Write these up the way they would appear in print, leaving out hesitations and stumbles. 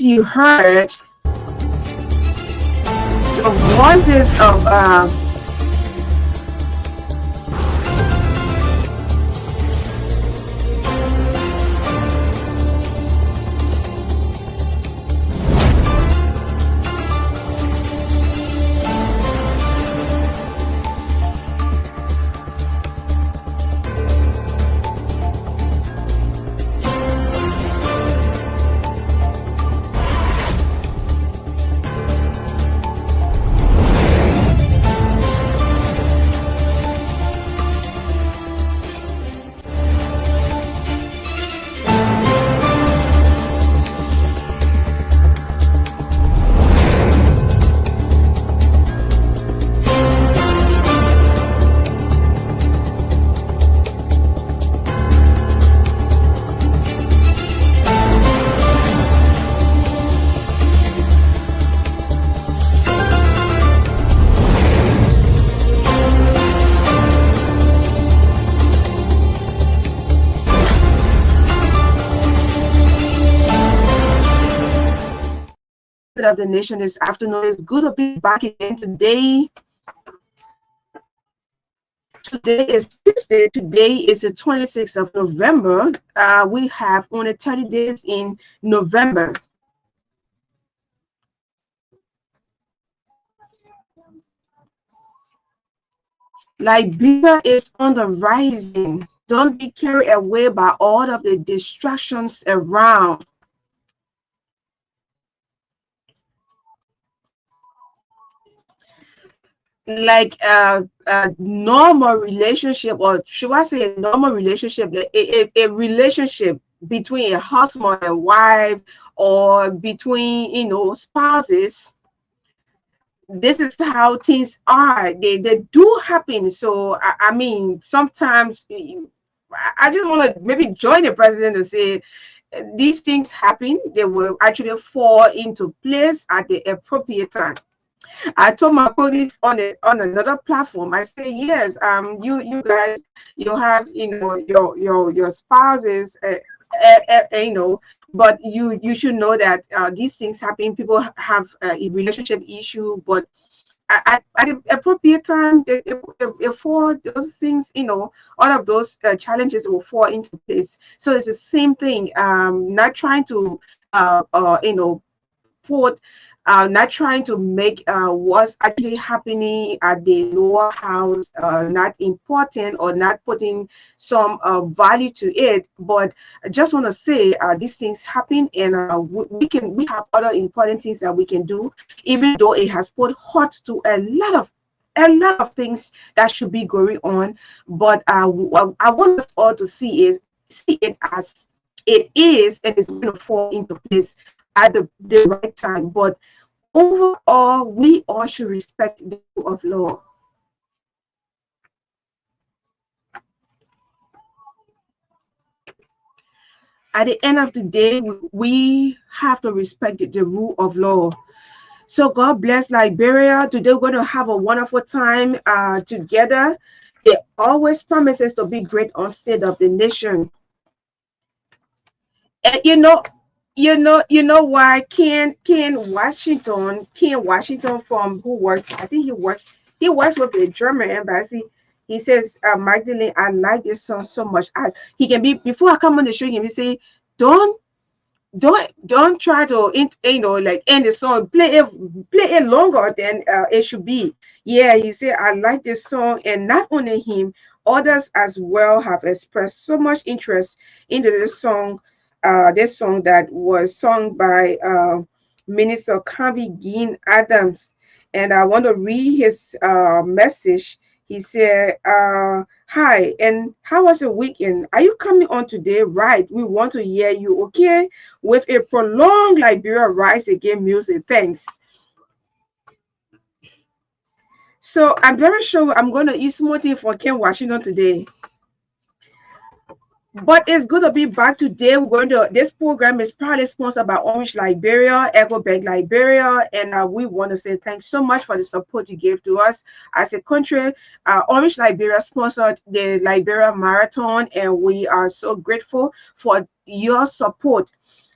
you heard the voices of of the nation this afternoon. It's good to be back again today. Today is Tuesday. Today is the 26th of November. We have only 30 days in November. Liberia is on the rising. Don't be carried away by all of the distractions around. Like a normal relationship, or should I say a normal relationship, a relationship between a husband and wife, or between, you know, spouses. This is how things are. They do happen. So I mean, sometimes I just want to maybe join the president to say these things happen. They will actually fall into place at the appropriate time. I told my colleagues on another platform. I say, yes, you guys, you have, you know, your spouses, you know, but you should know that these things happen. People have a relationship issue, but at the appropriate time, they fall, those things, you know, all of those challenges will fall into place. So it's the same thing. Not trying to you know, put not trying to make what's actually happening at the lower house not important, or not putting some value to it. But I just want to say these things happen, and we have other important things that we can do, even though it has put hurt to a lot of things that should be going on. But what I want us all to see it as it is, and it's going to fall into place at the right time. But overall, we all should respect the rule of law. At the end of the day, we have to respect the rule of law. So God bless Liberia. Today we're going to have a wonderful time together. It always promises to be great on state of the nation. And you know why Ken Washington, from who works, I think he works with the German embassy. He says, Magdalene, I like this song so much. He can be, before I come on the show, he can be say, don't don't try to you know, like, end the song, play it longer than it should be. Yeah, he said, I like this song. And not only him, others as well have expressed so much interest into this song that was sung by Minister Kavi Gene Adams. And I want to read his message. He said, hi, and how was your weekend? Are you coming on today? Right, we want to hear you, okay? With a prolonged Liberia Rise Again music. Thanks. So I'm very sure I'm going to eat smoothie for Ken Washington today. But it's good to be back today. This program is proudly sponsored by Orange Liberia, EcoBank Liberia, and we want to say thanks so much for the support you gave to us as a country. Orange Liberia sponsored the Liberia Marathon, and we are so grateful for your support.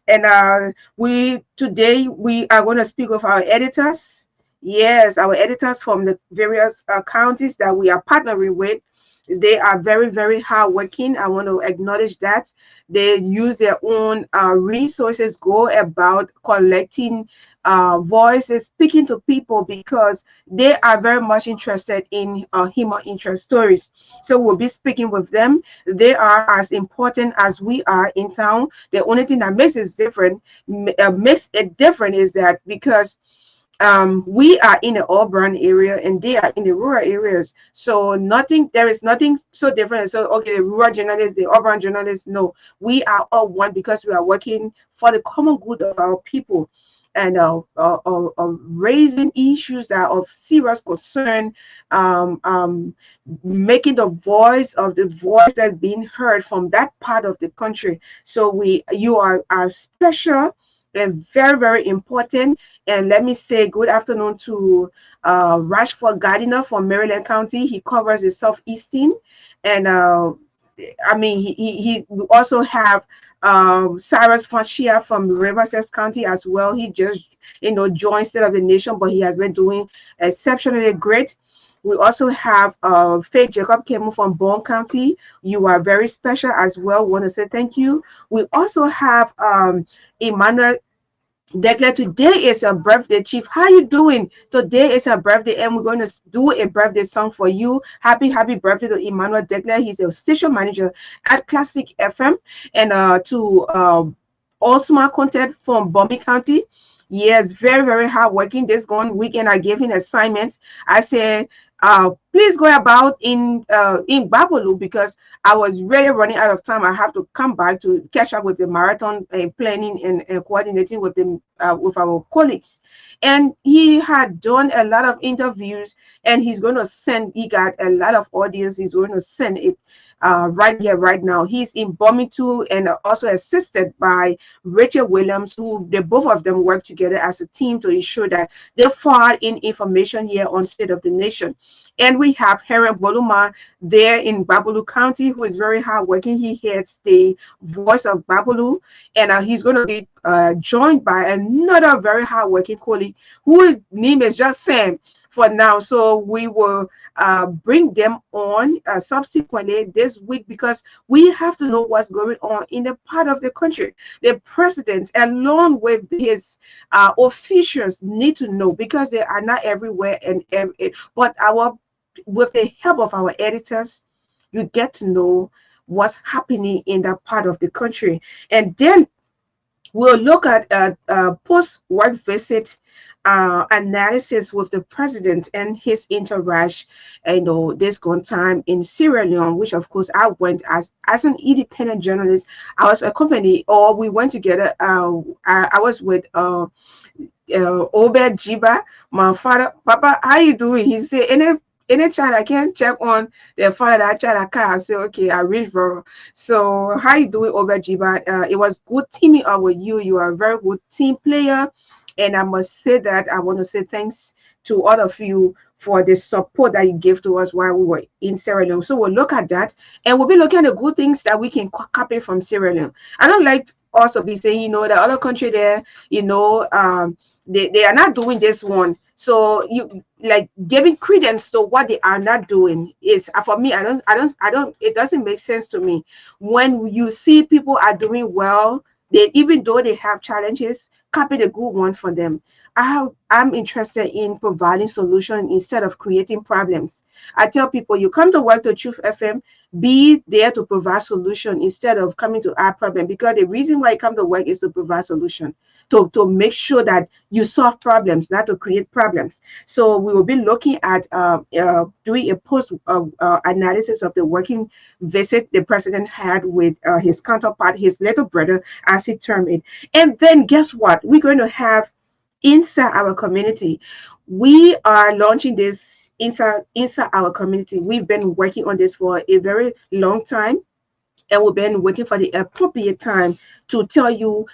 And we today we are going to speak with our editors. Yes, our editors from the various counties that we are partnering with. They are very, very hardworking. I want to acknowledge that. They use their own resources, go about collecting voices, speaking to people because they are very much interested in human interest stories. So we'll be speaking with them. They are as important as we are in town. The only thing that makes it different is that because we are in the urban area and they are in the rural areas, so there is nothing so different. So okay, the rural journalists, the urban journalists, no, we are all one because we are working for the common good of our people, and raising issues that are of serious concern, um, um, making the voice that's being heard from that part of the country. So you are special and very, very important. And let me say good afternoon to Rashford Gardiner from Maryland County. He covers the Southeastern. And I mean, we also have Cyrus Fanchia from Riverside County as well. He just, joined State of the Nation, but he has been doing exceptionally great. We also have Faith Jacob Kemu from Bond County. You are very special as well. Want to say thank you. We also have Emmanuel Declare. Today is your birthday, Chief. How you doing? Today is your birthday, and we're going to do a birthday song for you. Happy birthday to Emmanuel Declare. He's a station manager at Classic FM, and to Osma Content from Bombay County. Yes, very, very hard working. This gone weekend, I gave him assignments. I said, please go about in Babalu because I was really running out of time. I have to come back to catch up with the marathon planning and coordinating with them with our colleagues. And he had done a lot of interviews, and he's going to send. He got a lot of audience. He's going to send it right here, right now. He's in Bombing and also assisted by Rachel Williams, who they both of them work together as a team to ensure that they forward in information here on State of the Nation. And we have Heren Boluma there in Babalu County, who is very hardworking. He heads the Voice of Babalu, and he's going to be joined by another very hardworking colleague whose name is just Sam for now. So we will bring them on subsequently this week because we have to know what's going on in the part of the country. The president, along with his officials, need to know because they are not everywhere but with the help of our editors, you get to know what's happening in that part of the country. And then we'll look at post-work visit analysis with the president and his interaction, this gone time in Sierra Leone, which of course I went as an independent journalist. I was accompanied, or we went together. I was with Obed Jiba, my father. Papa, how you doing? He said, any child I can check on the father that child I can. I say, okay, I reach for. So how you doing, Obajiba? It was good teaming up with you. You are a very good team player. And I must say that I want to say thanks to all of you for the support that you gave to us while we were in Sierra Leone. So we'll look at that, and we'll be looking at the good things that we can copy from Sierra Leone. I don't like also be saying, the other country there, they are not doing this one. So you like giving credence to what they are not doing is for me. I don't. It doesn't make sense to me when you see people are doing well. They, even though they have challenges, copy the good one for them. I'm interested in providing solutions instead of creating problems. I tell people, you come to work to Truth FM, be there to provide solution instead of coming to our problem, because the reason why you come to work is to provide solution, to make sure that you solve problems, not to create problems. So we will be looking at doing a post analysis of the working visit the president had with his counterpart, his little brother, as he termed it. And then guess what? We're going to have inside our community. We are launching this inside our community. We've been working on this for a very long time, and we've been waiting for the appropriate time to tell you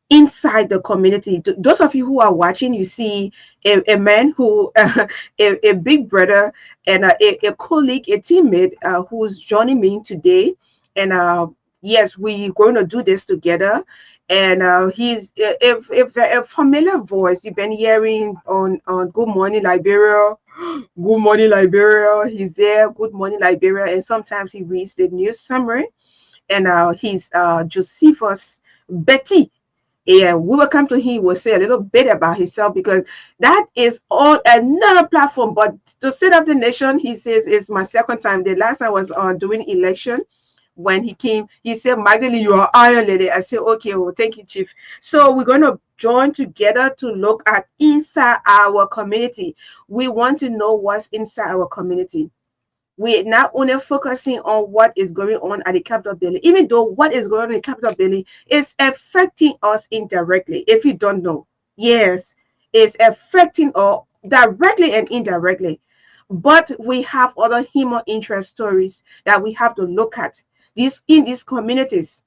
inside the community. Those of you who are watching, you see a man who a big brother and a colleague, a teammate who's joining me today. And yes, we're going to do this together. And he's a familiar voice you've been hearing on Good Morning Liberia. Good Morning Liberia. He's there. Good Morning Liberia, and sometimes he reads the news summary. And he's Josephus Betty. Yeah, we will come to him. We'll say a little bit about himself because that is on another platform. But to State of the Nation, he says it's my second time. The last time was doing election. When he came, he said, Magdalene, you are Iron Lady. I said, okay, well, thank you, Chief. So we're going to join together to look at inside our community. We want to know what's inside our community. We're not only focusing on what is going on at the capital building, even though what is going on in the capital building is affecting us indirectly. If you don't know, yes, it's affecting us directly and indirectly. But we have other human interest stories that we have to look at. These in these communities,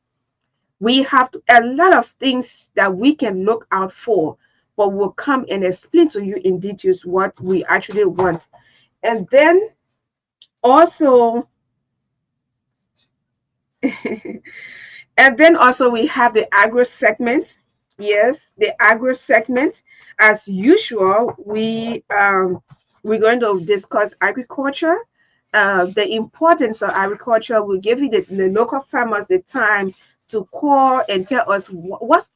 we have a lot of things that we can look out for, but we'll come and explain to you in details what we actually want. And then also and then also we have the agro segment. Yes, the agro segment. As usual, we're going to discuss agriculture, the importance of agriculture. We'll give you the local farmers the time to call and tell us what's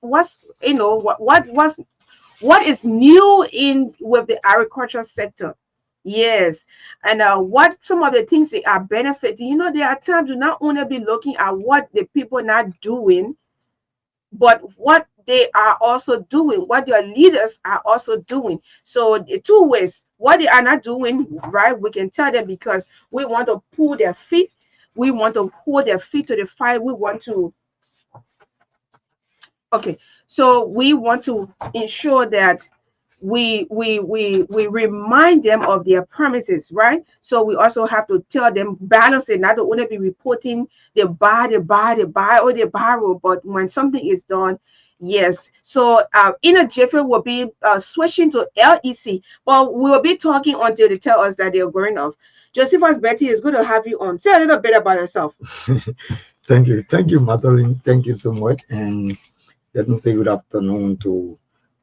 what is new in with the agriculture sector. Yes, and what some of the things they are benefiting. There are times to not only be looking at what the people not doing, but what they are also doing, what their leaders are also doing. So the two ways, what they are not doing, right? We can tell them because we want to pull their feet, we want to hold their feet to the fire, we want to. Okay, so we want to ensure that we remind them of their promises, right? So we also have to tell them balance it, not to only be reporting the buy or the borrow, but when something is done, yes. So in a jiffy we'll be switching to LEC, but we'll be talking until they tell us that they're going off. Josephus Betty, is good to have you on. Say a little bit about yourself. Thank you, Madeline. Thank you so much. And let me say good afternoon to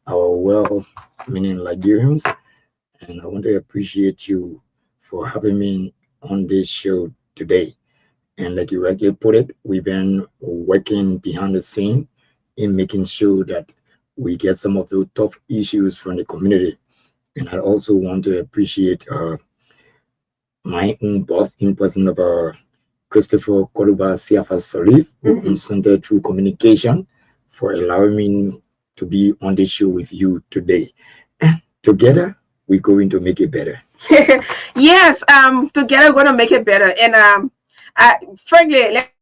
our well-meaning Liberians. And I want to appreciate you for having me on this show today. And like you rightly put it, we've been working behind the scene in making sure that we get some of those tough issues from the community. And I also want to appreciate my own boss in person of Christopher Koruba Siafa Salif, who consented through communication for allowing me to be on the show with you today. And together, we're going to make it better. Yes, together we're gonna make it better. And frankly, let me say this.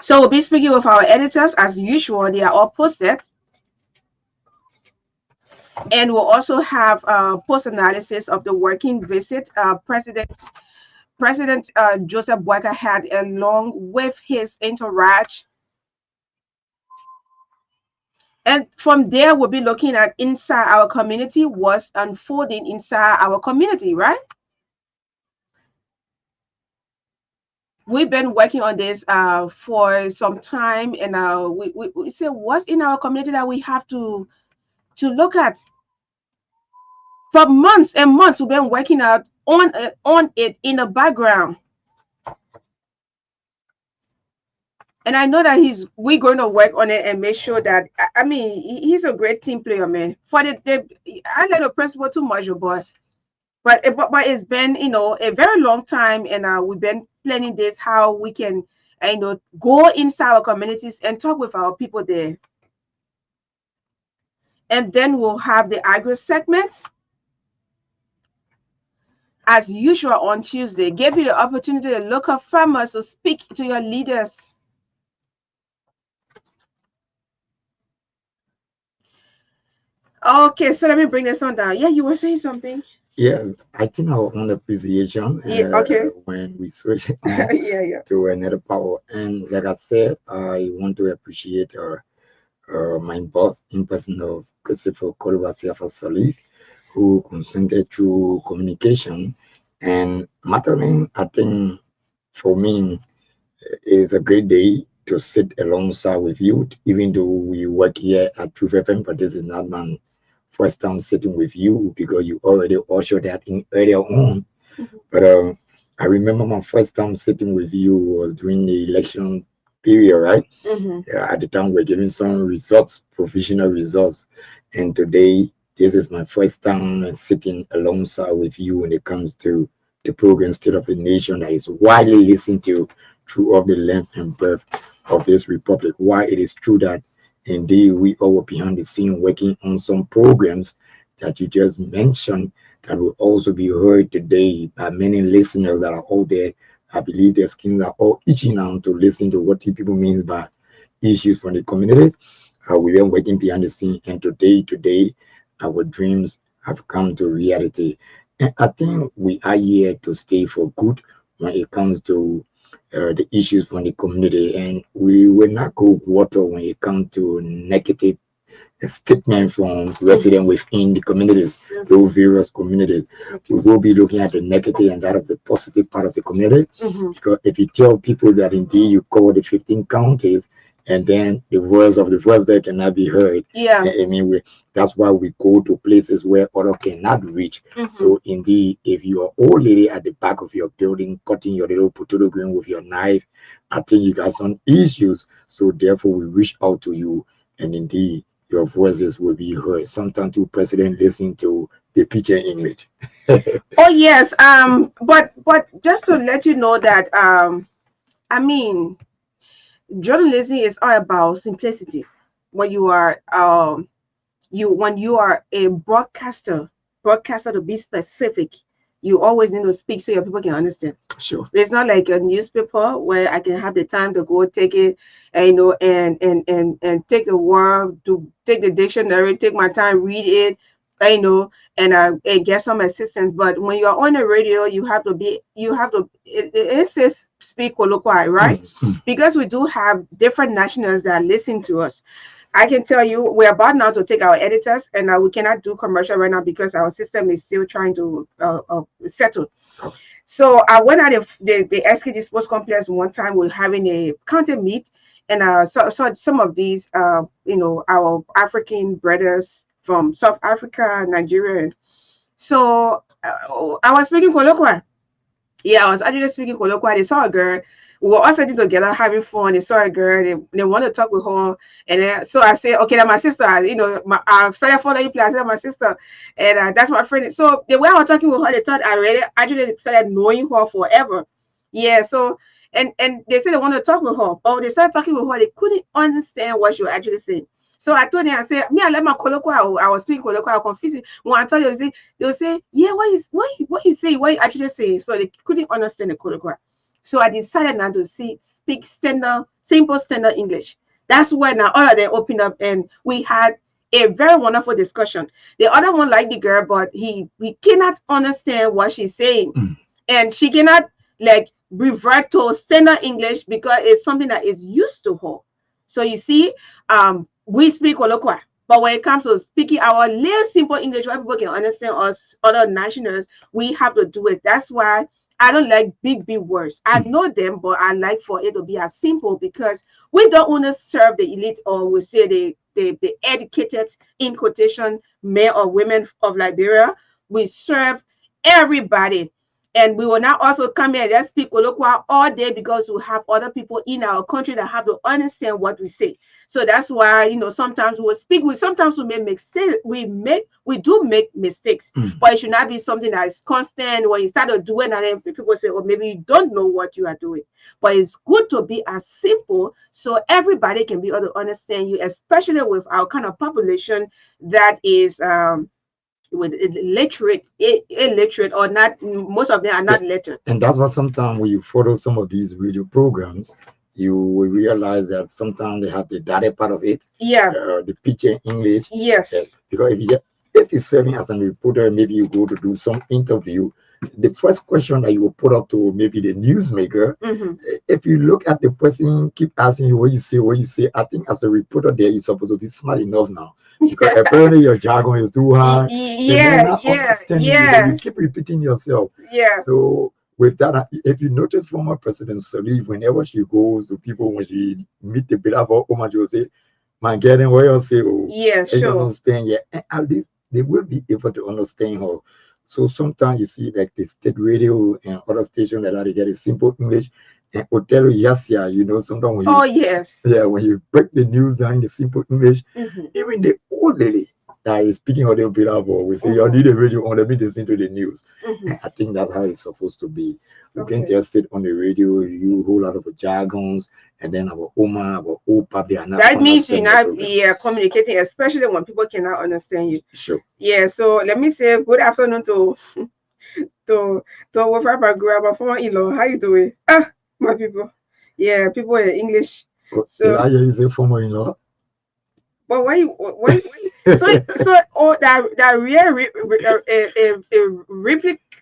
So we'll be speaking with our editors as usual. They are all posted. And we'll also have post analysis of the working visit President Joseph Boyka had, along with his entourage. And from there, we'll be looking at inside our community, what's unfolding inside our community, right? We've been working on this for some time, and we say what's in our community that we have to look at. For months and months, we've been working out on it in the background. And I know that we're going to work on it and make sure that, I mean, he's a great team player, man. For I let the principal too much, but it's been, a very long time, and we've been planning this, how we can, go inside our communities and talk with our people there. And then we'll have the agri segments as usual on Tuesday. Give you the opportunity to look up farmers to speak to your leaders. Okay, so let me bring this on down. Yeah, you were saying something. Yeah, I think our own appreciation Okay. when we switch on Yeah. to another power. And like I said, I want to appreciate my boss in person of Christopher Kolobasi, who consented through communication. And Magdalene, I think for me, it is a great day to sit alongside with you, even though we work here at Truth FM, but this is not my first time sitting with you because you already ushered that in earlier on. Mhm. But I remember my first time sitting with you was during the election period, right? Yeah, at the time, we're giving some results, provisional results. And today, this is my first time sitting alongside with you when it comes to the program State of the Nation that is widely listened to throughout the length and breadth of this republic. Why it is true that indeed we all were behind the scene working on some programs that you just mentioned that will also be heard today by many listeners that are out there. I believe their skins are all itching now to listen to what the people means by issues from the communities. We've been working behind the scene, and today, our dreams have come to reality. And I think we are here to stay for good when it comes to the issues from the community, and we will not go water when it comes to negative statement from residents within the communities, those various communities. We will be looking at the negative and that of the positive part of the community. Because if you tell people that indeed you cover the 15 counties and then the voice of the voice there cannot be heard, Yeah. I mean, that's why we go to places where other cannot reach. So indeed, if you are old lady at the back of your building cutting your little potato green with your knife, I think you got some issues. So therefore, we reach out to you, and indeed your voices will be heard. Sometimes two president listen to the picture English. Oh yes. But just to let you know that I mean, journalism is all about simplicity. When you are when you are a broadcaster to be specific, you always need to speak so your people can understand. Sure. It's not like a newspaper where I can have the time to go take it, and and take the word, to take the dictionary, take my time, read it, and get some assistance. But when you're on the radio, it says speak colloquial, right? Because we do have different nationals that listen to us. I can tell you, we're about now to take our editors, and we cannot do commercial right now because our system is still trying to settle. So I went at the SKG Sports Complex one time. We're having a content meet, and so some of these, our African brothers from South Africa, Nigeria. So I was speaking colloquial. Yeah, I was actually speaking colloquial. They saw a girl. We were all sitting together having fun. They saw a girl. They want to talk with her. And then, so I said, okay, that's my sister. I started following play. I said, my sister. And that's my friend. So the way I was talking with her, they thought I really actually started knowing her forever. Yeah, so, and they said they want to talk with her. But they started talking with her. They couldn't understand what she was actually saying. So I told them, I said, me, I let my colloquial. I was speaking colloquial. I was confused. When I told them, they'll say, yeah, what you say, what you actually say. So they couldn't understand the colloquial. So I decided not to speak simple standard English. That's when now all of them opened up and we had a very wonderful discussion. The other one liked the girl, but he cannot understand what she's saying. And she cannot like revert to standard English because it's something that is used to her. So you see, we speak Olokwa, but when it comes to speaking our little simple English where people can understand us, other nationals, we have to do it. That's why I don't like big words. I know them, but I like for it to be as simple because we don't want to serve the elite or we say the educated in quotation men or women of Liberia. We serve everybody. And we will now also come here and just speak Olokwa all day because we have other people in our country that have to understand what we say. So that's why, sometimes we'll speak, sometimes we may make mistakes. We do make mistakes, but it should not be something that is constant when you start to do it and then people say, oh, maybe you don't know what you are doing. But it's good to be as simple so everybody can be able to understand you, especially with our kind of population that is with illiterate or not. Most of them are not literate. And that's what sometimes when you follow some of these radio programs, you will realize that sometimes they have the data part of it, the picture English. Yes. Because if you're serving as a reporter, maybe you go to do some interview, the first question that you will put up to maybe the newsmaker, if you look at the person, keep asking you what you say, I think as a reporter there, you're supposed to be smart enough now. Because apparently your jargon is too high. You keep repeating yourself. So with that, if you notice former President Salif, whenever she goes to people, when she meet the Bilabo Oma, she will say, man, getting where you say, oh, they don't understand yet. And at least they will be able to understand her. So sometimes you see like the state radio and other stations that they get a simple English and will tell you, yes, yeah, sometimes when when you break the news down in the simple English, even the old lady that is speaking a little bit about, we say, you need a radio on, let me listen to the news. I think that's how it's supposed to be. You can just sit on the radio, you whole lot of jargons, and then our Oma, our Opa, they are not. That means you're not communicating, especially when people cannot understand you. Sure. Yeah. So let me say good afternoon to our former in-law. How you doing? My people. Yeah, people in English. So I hear you say former in-law. But why so that real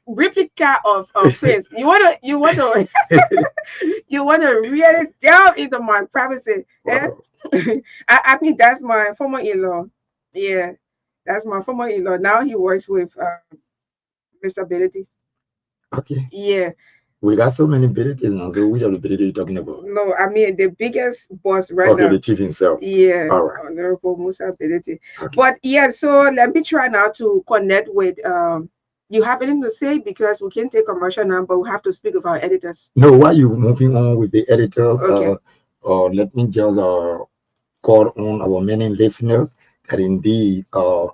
replica of Prince. You wanna you wanna really delve into my privacy. Wow. I mean that's my former in-law. Yeah, that's my former in-law. Now he works with Mr. Ability. Okay. Yeah. We got so many abilities now. So which of the ability are you talking about? No, I mean the biggest boss right now. Okay, the chief himself. Yeah. All right. Honorable Musa Ability. Okay. But yeah, so let me try now to connect with you have anything to say because we can't take commercial now, but we have to speak with our editors. No, while you moving on with the editors, okay. Let me just call on our many listeners that indeed a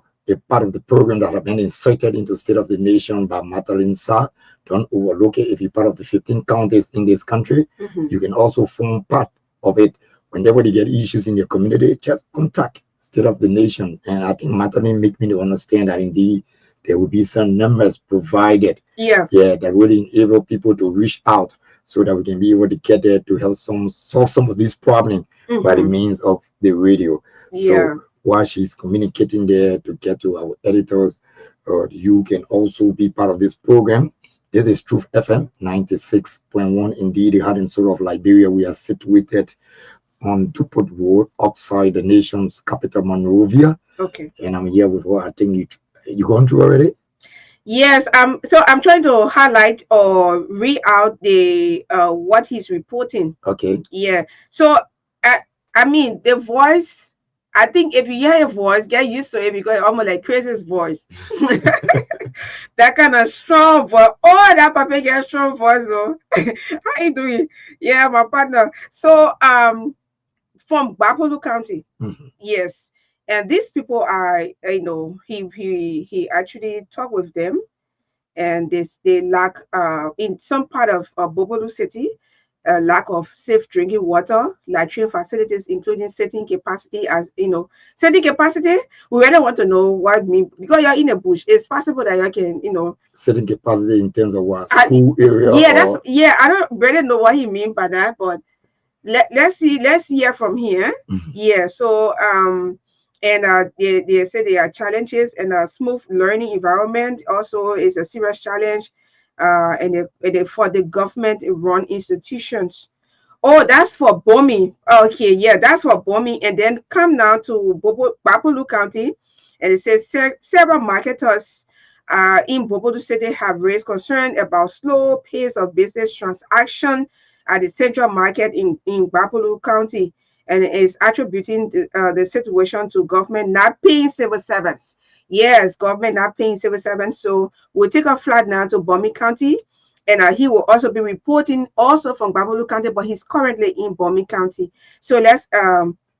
part of the program that have been inserted into State of the Nation by Magdalene Saah. Don't overlook it. If you're part of the 15 counties in this country, you can also form part of it. Whenever you get issues in your community, just contact State of the Nation. And I think Magdalene make me to understand that indeed there will be some numbers provided. That will enable people to reach out so that we can be able to get there to help solve some of these problems by the means of the radio. So while she's communicating there to get to our editors, you can also be part of this program. This is Truth FM 96.1. Indeed, the heart and soul of Liberia. We are situated on Dupont Road, outside the nation's capital, Monrovia. Okay. And I'm here with her. I think you gone through already? Yes. So I'm trying to highlight or read out the what he's reporting. Okay. Yeah. So I mean the voice. I think if you hear a voice, get used to it because it's almost like Chris's voice. That kind of strong voice. Oh, that papa get strong voice. Oh. How you doing? Yeah, my partner. So from Bapolu County. Yes. And these people are, he actually talked with them, and they lack in some part of Bobolu City. lack of safe drinking water, latrine facilities, including seating capacity. As you know, seating capacity, we really want to know what mean, because you're in a bush. It's possible that you can, Certain capacity in terms of what, school area yeah, that's or yeah. I don't really know what he mean by that, but let's hear from here. Yeah. So and they say there are challenges, and a smooth learning environment also is a serious challenge, for the government run institutions. Oh, that's for bombing. Okay, yeah, that's for bombing. And then come now to Bapulu County, and it says several marketers in Bopolu City have raised concern about slow pace of business transaction at the central market in Bapolu County, and is attributing the situation to government not paying civil servants. Yes, government not paying civil servants. So we'll take a flight now to Bomi County, and he will also be reporting also from Babolu County, but he's currently in Bomi County. So let's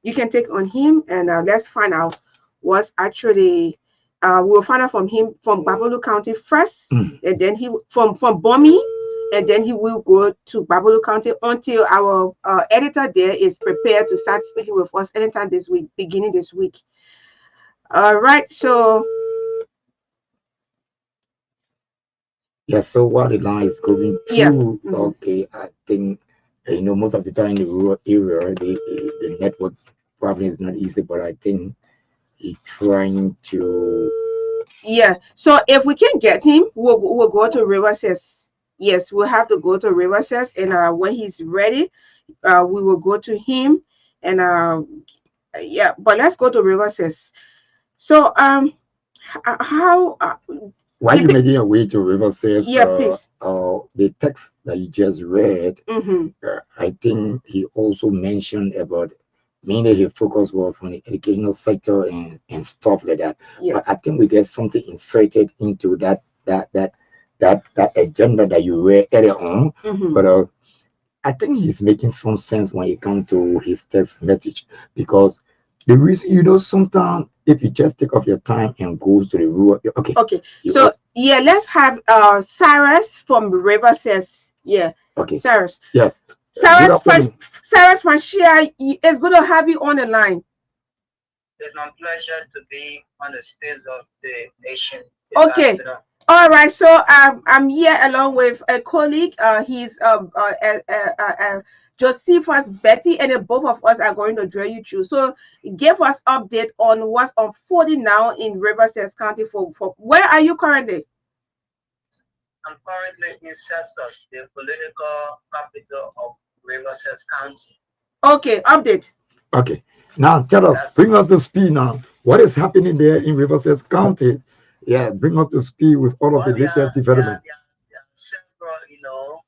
you can take on him, and let's find out what's actually we'll find out from him from Babolu County first, and then he from Bomi, and then he will go to Babolu County until our editor there is prepared to start speaking with us anytime this week, beginning this week. All right, so yeah, so while the line is going yeah. through, okay, I think most of the time in the rural area, the network probably is not easy, but I think he's trying to. Yeah. So if we can get him, we'll go to Riverside. Yes, we'll have to go to Riverside, and when he's ready, we will go to him, and yeah. But let's go to Riverside. So how While you're making your way to Riverside, yeah, please. The text that you just read, I think he also mentioned about mainly his focus was on the educational sector and stuff like that. Yeah. But I think we get something inserted into that agenda that you read earlier on. But I think he's making some sense when it comes to his text message, because the reason, sometimes if you just take off your time and goes to the rural, okay. So yeah, let's have Cyrus from Riverside. Yeah. Okay. Cyrus. Yes. Cyrus Mashia, it's good to have you on the line. It's my pleasure to be on the stage of the nation. Okay. All right. So I'm here along with a colleague. He's Josephus Betty, and both of us are going to drill you through. So give us update on what's unfolding now in Riverside County. For where are you currently? I'm currently in Celsus, the political capital of Riverside County. Okay, update. Okay. Now tell us, bring us to speed now. What is happening there in Riverside County? Yeah, bring us to speed with all of the latest development. There are several,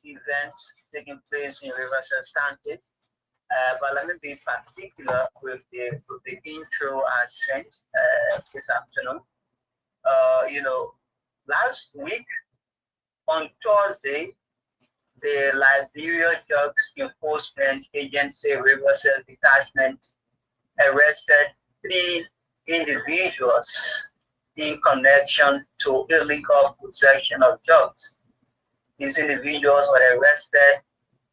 events taking place in Riverside County. But let me be particular with the intro I sent this afternoon. Last week on Thursday, the Liberia Drugs Enforcement Agency Riverside Detachment arrested 3 individuals in connection to illegal possession of drugs. These individuals were arrested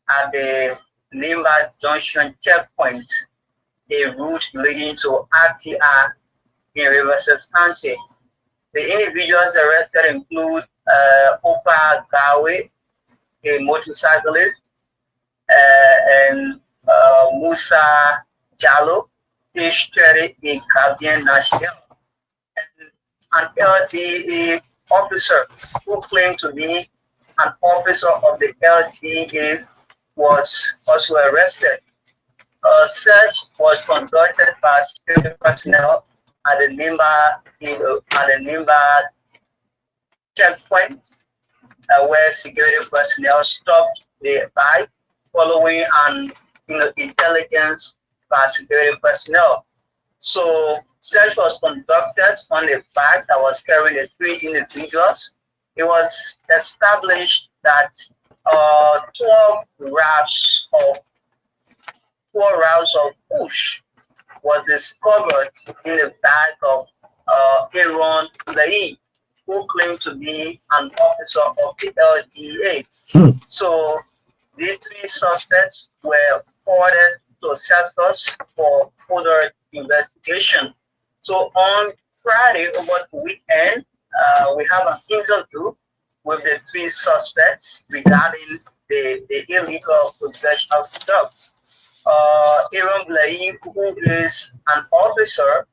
at the Nimba Junction checkpoint, a route leading to RTR in Riverside County. The individuals arrested include Opa Gawe, a motorcyclist, and Musa Jallo, age 30, in Caribbean National, and an LDA officer who claimed to be an officer of the LDA was also arrested. A search was conducted by security personnel at the Nimba checkpoint, where security personnel stopped the bike following an intelligence by security personnel. So search was conducted on the bike that was carrying the 3 individuals. It was established that 12 rounds of push was discovered in the bag of Aaron Lai, who claimed to be an officer of the LDA. So The three suspects were forwarded to Celsius for further investigation. So on Friday, over the weekend, we have an interview with the three suspects regarding the illegal possession of drugs. Aaron Blaine, who is an officer,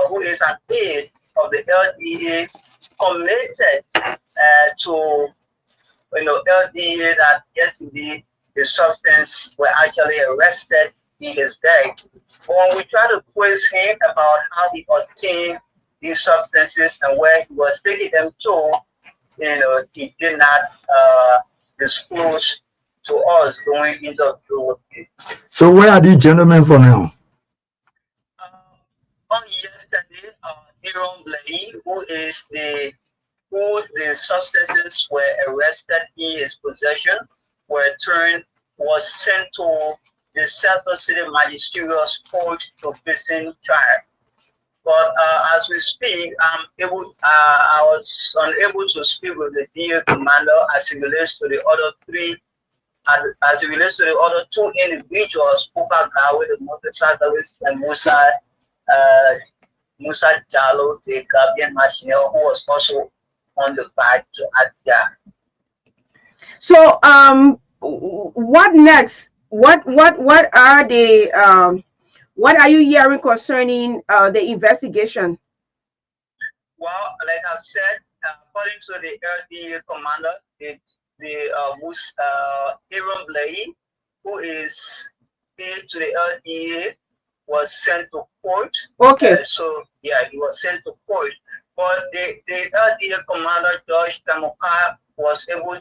who is an aide of the LDA, committed to LDA that yes, indeed, the substance were actually arrested in his bag. But when we try to quiz him about how he obtained these substances and where he was taking them to, he did not disclose to us during interview with him. So where are these gentlemen for now? On yesterday, Aaron Blaine, who the substances were arrested in his possession, was sent to the Central City Magistrates Court to facing trial. But as we speak, I was unable to speak with the DA commander as it relates to the other three, as it relates to the other two individuals, Puka Gawe, the motorcyclist, and uh, Musa Jalo, the Gambian national, who was also on the bike to Atia. So what next? What are the what are you hearing concerning the investigation? Well, like I've said, according to the LDA commander, Aaron Blaine, who is paid to the LDA, was sent to court. Okay. So yeah, he was sent to court. But the LDA commander, George Tamuka, was able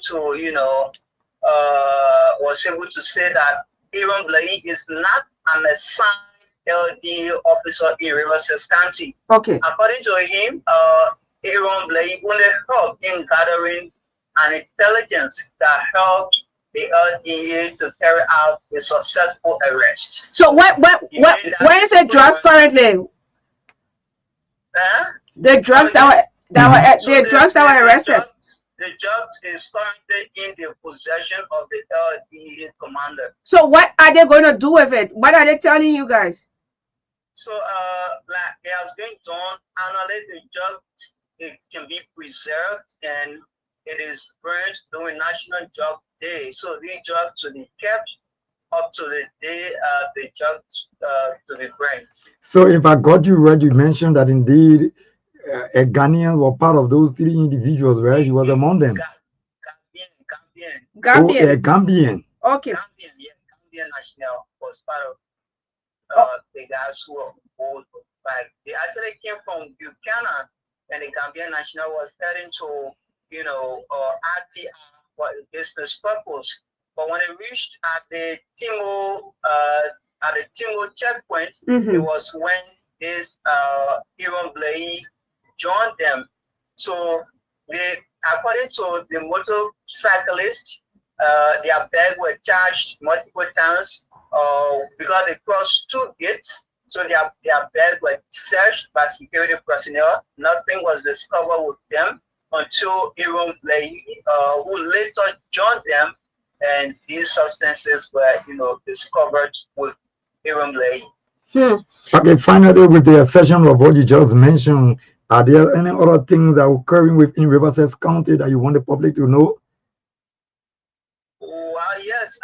to say that Aaron Blaine is not an assigned LDA officer in Rivers County. Okay. According to him, Aaron Blaine only helped in gathering an intelligence that helped the LDA to carry out a successful arrest. So where is the drugs currently? The drugs that were arrested. The drugs is currently in the possession of the LDA commander. So what are they going to do with it? What are they telling you guys? So like they has been done, analyze the drugs, it can be preserved and it is burned during National Drug Day. So these drugs will be kept up to the day the drugs to be burned. So if I got you right, you mentioned that indeed a Ghanaian was part of those three individuals, right? He was among them. Gambian. Oh, a Gambian. Okay. Gambian national was part of the guys who were both like they actually came from Buchanan, and the Gambian national was heading to RTR for a business purpose. But when they reached at the Timo checkpoint, it was when this Aaron Blaine joined them. So according to the motorcyclist, their bags were charged multiple times because they crossed two gates. So their bags were searched by security personnel. Nothing was discovered with them until Aaron Blaine, who later joined them, and these substances were, discovered with Aaron Blaine. Okay, finally, with the exception of what you just mentioned, are there any other things that are occurring within Riverside County that you want the public to know? Well, yes.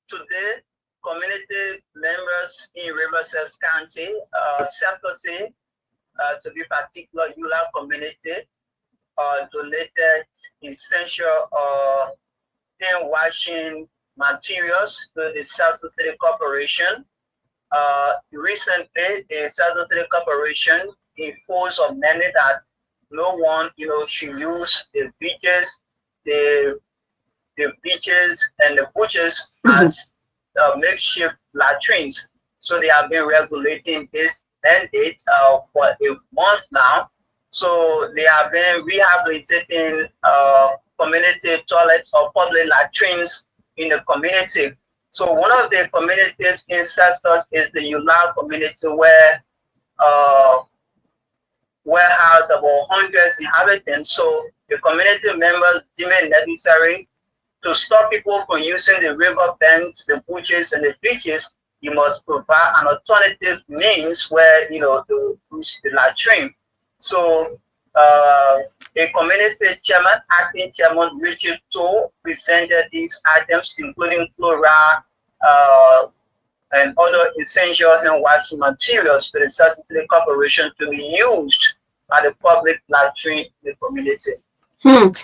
Today, community members in Riverside County, Saskatoon, to be particular, Yula community, donated essential hand washing materials to the Saskatoon City Corporation. Recently, the Saskatoon City Corporation enforced on many that no one, should use the beaches, the beaches and the bushes as makeshift latrines. So they have been regulating this mandate for a month now. So they have been rehabilitating community toilets or public latrines in the community. So one of the communities in Saskatoon is the Yula community where has about 100 inhabitants. So the community members deem it necessary to stop people from using the river banks, the butchers, and the beaches, you must provide an alternative means where they will use the latrine. So a community chairman, acting chairman Richard Toll presented these items, including chloride and other essential hand washing materials to the Saturday Corporation to be used by the public latrine in the community.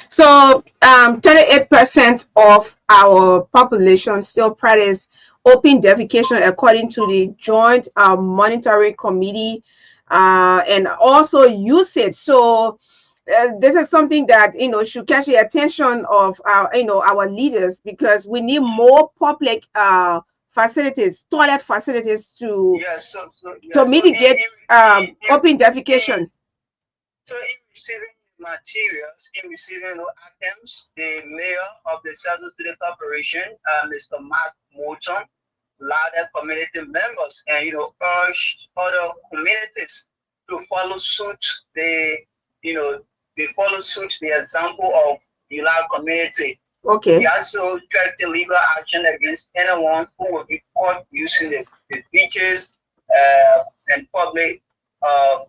So 38% of our population still practice open defecation according to the Joint Monitoring Committee, and also use it. So this is something that should catch the attention of our leaders, because we need more public facilities, toilet facilities to mitigate open defecation. So in receiving materials, in receiving items, the mayor of the Southern City Corporation, Mr. Mark Moulton, allowed community members and urged other communities to follow suit. They follow suit the example of the Lao community. Okay. He also threatened legal action against anyone who will be caught using the beaches and public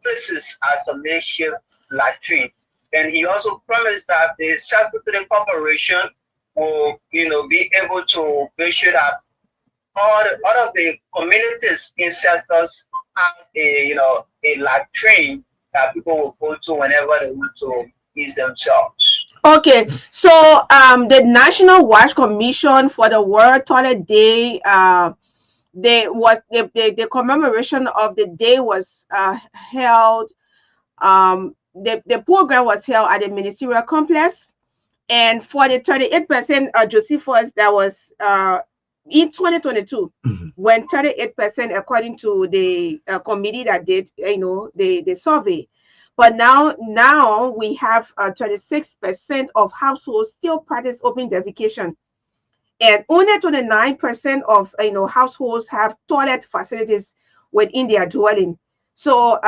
places as a makeshift latrine. And he also promised that the South African Corporation will, be able to make sure that all of the communities in sectors have a latrine that people will go to whenever they want to ease themselves. Okay, so the National Wash Commission for the World Toilet Day, the commemoration of the day was held. The program was held at the ministerial complex, and for the 38% Josephus that was in 2022, when 38%, according to the committee that did the survey. But now we have 36% of households still practice open defecation, and only 29% of households have toilet facilities within their dwelling. So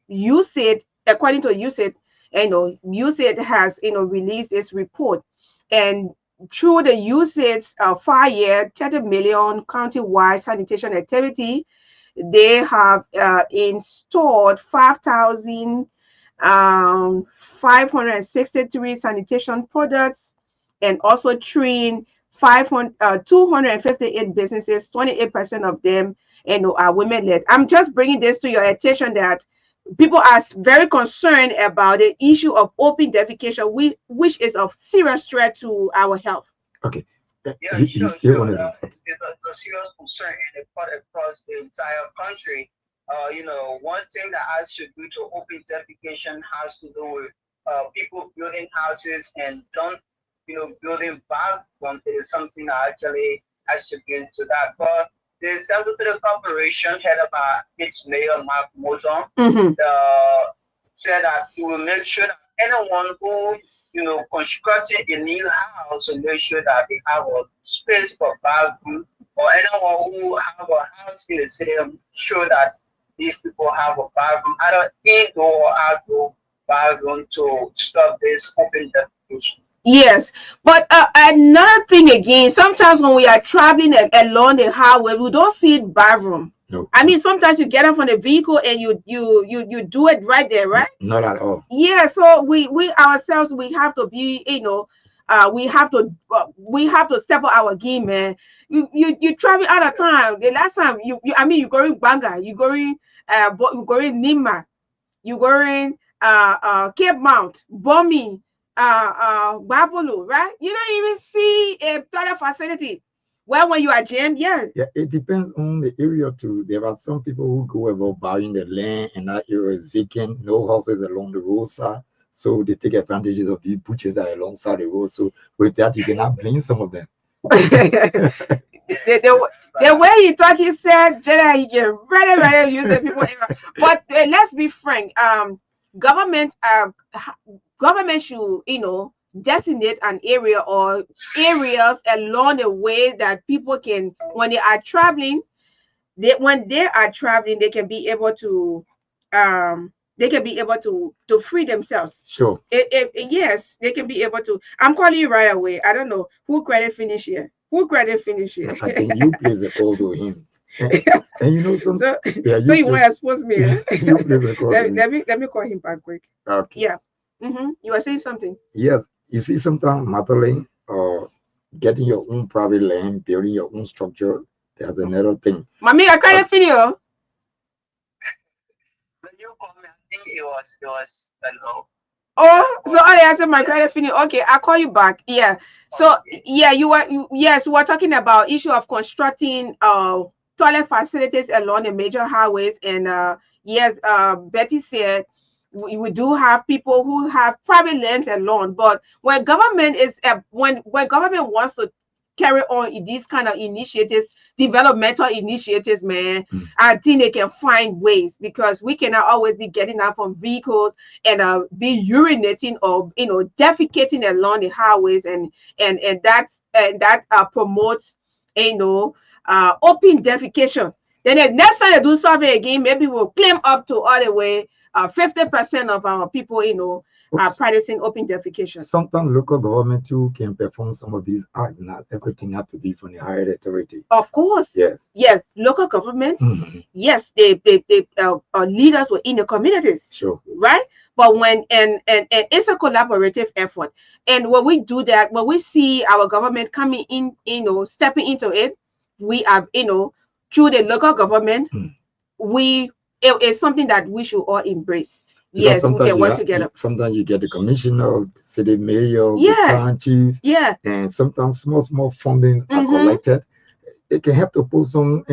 USAID, according to USAID, USAID has released its report, and through the USAID's 5-year 30 million county-wide sanitation activity, they have installed 5,563 sanitation products, and also trained 258 businesses. 28% of them are women-led. I'm just bringing this to your attention that people are very concerned about the issue of open defecation, which is of serious threat to our health. Okay. Yeah, it's a serious concern across the entire country. One thing that has to do to open defecation has to do with people building houses and don't, building bathrooms. It is something that actually has to get into that. But the South African Corporation, headed by its mayor, Mark Moulton, said that he will make sure that anyone who constructing a new house and make sure that they have a space for bathroom, or anyone who have a house in the city, sure that these people have a bathroom, either indoor or outdoor bathroom, to stop this open defecation. Yes, but another thing again, sometimes when we are traveling along the highway, we don't see bathroom. No. I mean, sometimes you get up from the vehicle and you do it right there, right? Not at all. Yeah, so we ourselves, we have to be, we have to step up our game, man. You travel all the time. The last time you going Banga, you going Nima, you going Cape Mount, Bomi, Babulu, right? You don't even see a toilet facility. Well, when you are jammed, yeah. Yeah, it depends on the area too. There are some people who go about buying the land and that area is vacant, no houses along the roadside. So they take advantages of these butchers that are alongside the road. So with that, you cannot blame some of them. The way you talk, you said, Jedi, you get ready use the people. But let's be frank. Government should, designate an area or areas along the way that people can, when they are traveling, they can be able to they can be able to free themselves. Sure. Yes, they can be able to. I'm calling you right away. I don't know who credit finish here. Who credit finish here? I think you place a call to him. And you know some. So, Yeah, so you you place, want to expose me? Eh? you place a call to him. Let me call him back quick. Okay. Yeah. You were saying something. Yes, you see, sometimes Magdalene, getting your own private land, building your own structure, that's another thing. Mommy, I credit finish. When you call me, I think it was no. Oh, so I answered my credit finish. Okay, I'll call you back. Yeah. So Okay. yeah, yes, we were talking about issue of constructing toilet facilities along the major highways, and yes, Betty said we do have people who have private lands alone, but when government is when government wants to carry on these kind of initiatives, developmental initiatives, man, Mm. I think they can find ways, because we cannot always be getting out from vehicles and be urinating or defecating along the highways, and that promotes open defecation. Then the next time they do survey again, maybe we'll claim up to all the way 50% of our people are Oops. practicing open defecation. Sometimes local government too can perform some of these acts. Not everything have to be from the higher authority. Of course. Yes. Yes, local government. Mhm. Yes, they leaders were in the communities. Sure. Right? But when and it's a collaborative effort. And when we do that, when we see our government coming in, stepping into it, we have, through the local government, Mm. it's something that we should all embrace. Because Yes, we sometimes can work together. sometimes you get the commissioners, the city mayor, the Yeah, town chiefs, yeah. and sometimes small fundings are collected. It can help to put some,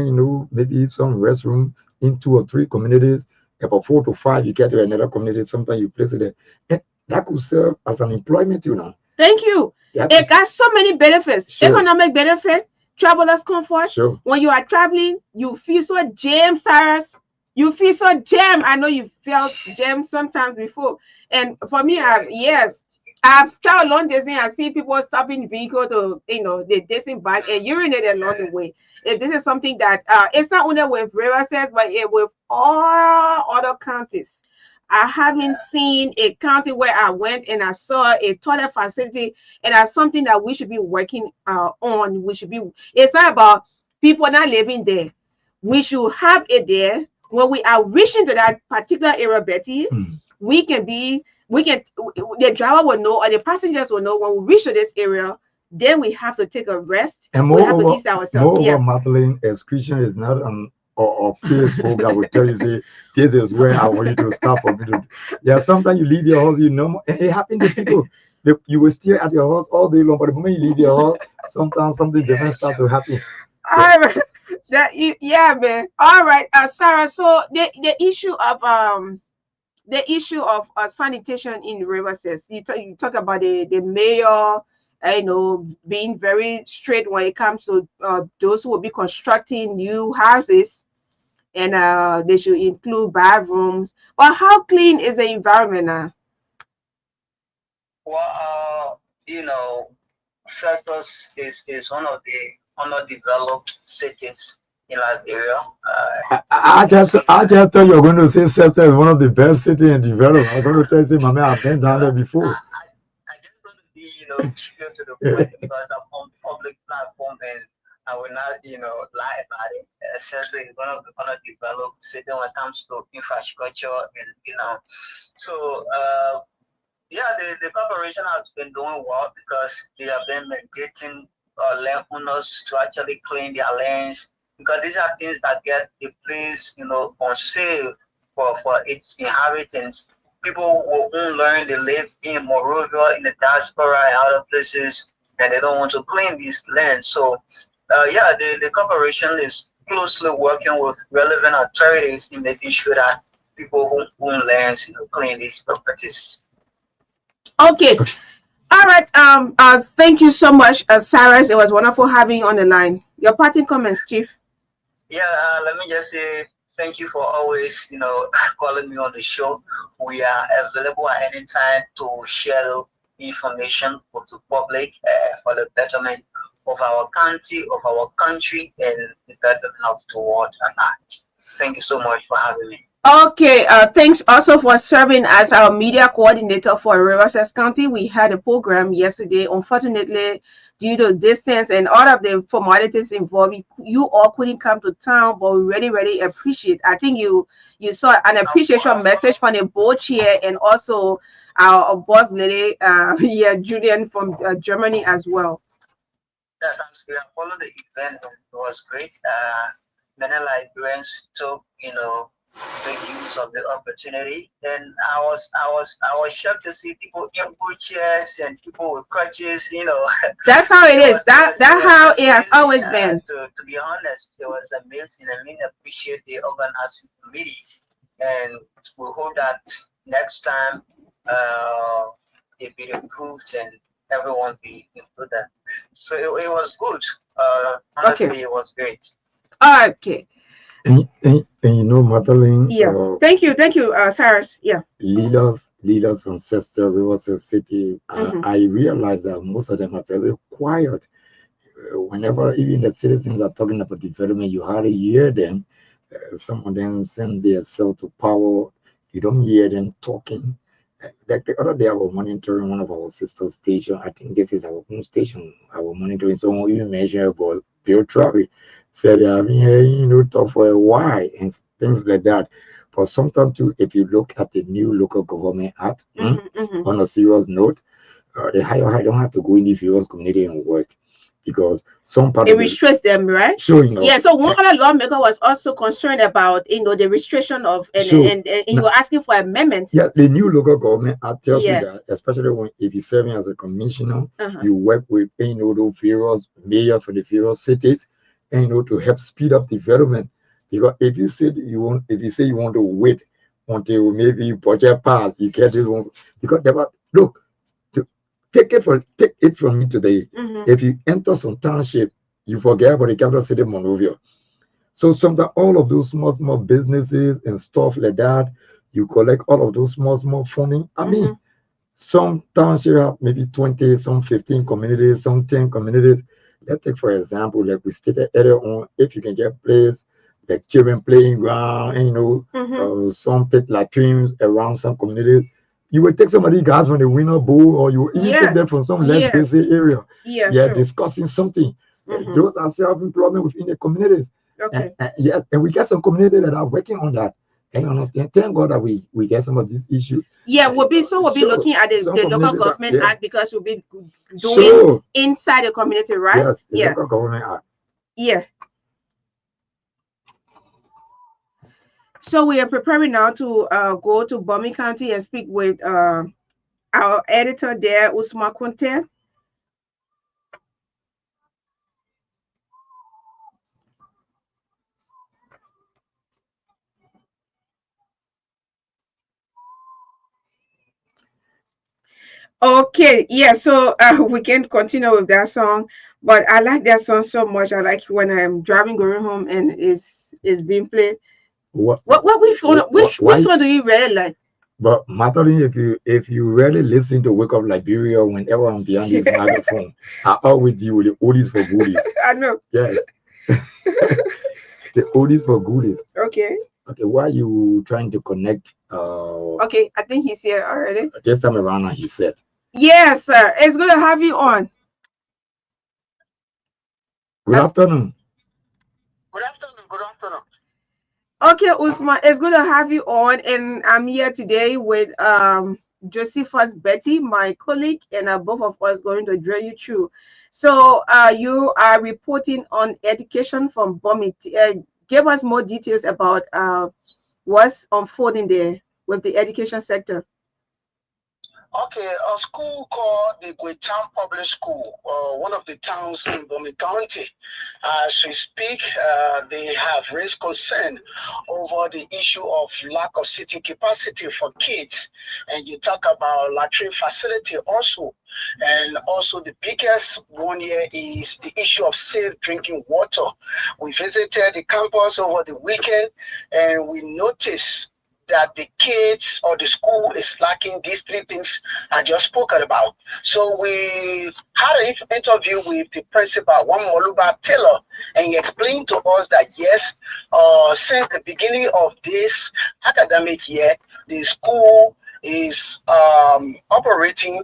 maybe some restroom in 2 or 3 communities. About 4 to 5, you get to another community. Sometimes you place it there. And that could serve as an employment. Thank you. That It is, got so many benefits. sure, Economic benefit, travelers comfort. sure. When you are traveling, you feel so jammed, Cyrus. You feel so jammed. I know you felt jammed sometimes before. And for me, I've traveled long distance. I see people stopping vehicle to, they disembark and urinate along the way. This is something that it's not only with Riverside, but with all other counties. I haven't seen a county where I went and I saw a toilet facility, and that's something that we should be working on. It's not about people not living there. We should have it there. When we are reaching to that particular area, Betty, Mm. the driver will know, or the passengers will know, when we reach to this area, then we have to take a rest. And We have to ease ourselves. Yeah. Magdalene, excretion is not an or Facebook that will tell you, say, this is where I want you to stop for me to. Yeah, sometimes you leave your house, and it happens to people. You will stay at your house all day long, but the moment you leave your house, sometimes something different starts to happen. All right. Yeah, man. All right, Sarah. So the issue of sanitation in Riverside. You talk about the mayor, being very strict when it comes to those who will be constructing new houses, and they should include bathrooms. But how clean is the environment now? Well, Celsus is one of the underdeveloped cities in Liberia. I just thought you were going to say Chester is one of the best cities in development. I'm going to tell you, say, Mama, I've been down there before. I just want to be, true to the point, because I'm on public platform and I will not, lie about it. Essentially, it's one of the underdeveloped cities when it comes to infrastructure, and so yeah, the corporation has been doing well, because they have been mandating landowners to actually clean their lands, because these are things that get the place, on sale for its inhabitants. People will learn they live in Morovia, in the diaspora, and other places, and they don't want to clean these lands. So, yeah, the corporation is closely working with relevant authorities in making sure that people who own lands, clean these properties. Okay. All right. Thank you so much, Cyrus. It was wonderful having you on the line. Your parting comments, Chief. Yeah, let me just say thank you for always, calling me on the show. We are available at any time to share information with the public for the betterment of our county, of our country, and the betterment of the world at large. Thank you so much for having me. Okay, thanks also for serving as our media coordinator for Riverside County. We had a program yesterday. Unfortunately, due to distance and all of the formalities involved, you all couldn't come to town, but we really, really appreciate. I think you saw an Of appreciation course. message from the board chair and also our boss lady, yeah, Julian from Germany as well. Yeah, that's great. I followed the event and it was great. Many Liberians took, make use of the opportunity. And I was shocked to see people in wheelchairs and people with crutches. That's how it it is. was it was it That was how it has amazing. always been. To be honest, it was amazing. I mean, appreciate the organizing committee, and we hope that next time uh, it be improved and everyone be included. So it was good. Okay. Honestly, it was great. Okay. And you know, Magdalene, Yeah. Thank you, Cyrus. Yeah. leaders from Sister Riverside City, Hmm. I realize that most of them are very quiet. Whenever even the citizens are talking about development, you hardly hear them. Some of them, since they are sell to power, you don't hear them talking. Like the other day, I was monitoring one of our sister station. I think this is our own station. I was monitoring someone even mentioned about pure traffic. Said they have been hearing, talk for a while and things like that. But sometimes too, if you look at the new local government act, Hmm. on a serious note, the higher high don't have to go in the various community and work because some part It of the restricts them, right? showing Yeah. up. So one other lawmaker was also concerned about the restriction of So and he now, was asking for amendments. yeah, the new local government act tells you Yeah. that, especially when if you're serving as a commissioner, Uh-huh. you work with those various mayor for the various cities, and to help speed up development. Because if you say you want to wait until maybe budget pass, you get this one because they were look to take it from me today. Hmm. If you enter some township, you forget about the capital city Monrovia. So sometimes all of those small businesses and stuff like that, you collect all of those small funding. I Hmm. mean, some township have maybe 20, some 15 communities, some 10 communities. Let's take for example, like we stated earlier on, if you can get place like children playing ground, and Hmm. some pit latrines around some communities, you will take somebody guys from the winner bowl, or you will even take Yes. them from some less Yes. busy area. Yeah. Yeah, Sure. discussing something. Hmm. Those are self-employment within the communities. Okay. Yes, and we get some communities that are working on that. And you understand? Thank God that we get some of these issues. Yeah, we'll be Sure, looking at some the local communities are, government yeah, act because we'll be doing sure, inside the community, right? yes, the Yeah. local government are. Yeah. So we are preparing now to go to Bombing County and speak with our editor there, Usma Kunte. Okay, yeah, so we can continue with that song, but I like that song so much. I like when I'm driving going home and it's being played. What, What which why? one do you really like? But Madeline, if you really listen to Wake Up Liberia whenever I'm behind this microphone, I always deal with the oldies for goodies. I know. Yes, the oldies for goodies. Okay. Okay, why you trying to connect? Okay, I think he's here already. This time around, he said, Yes, sir. It's good to have you on. "Good Uh, afternoon." Good afternoon. Good afternoon. okay, Usman, it's good to have you on, and I'm here today with Josephus Betty, my colleague, and both of us going to drill you through. So, you are reporting on education from Bomit. Give us more details about what's unfolding there with the education sector. Okay, a school called the Gwetam Public School, one of the towns in Bomi County. As we speak, they have raised concern over the issue of lack of seating capacity for kids. And you talk about latrine facility also. And also the biggest one here is the issue of safe drinking water. We visited the campus over the weekend and we noticed that the kids or the school is lacking these three things I just spoken about. So we had an interview with the principal, one Moluba Taylor, and he explained to us that yes, since the beginning of this academic year, the school is operating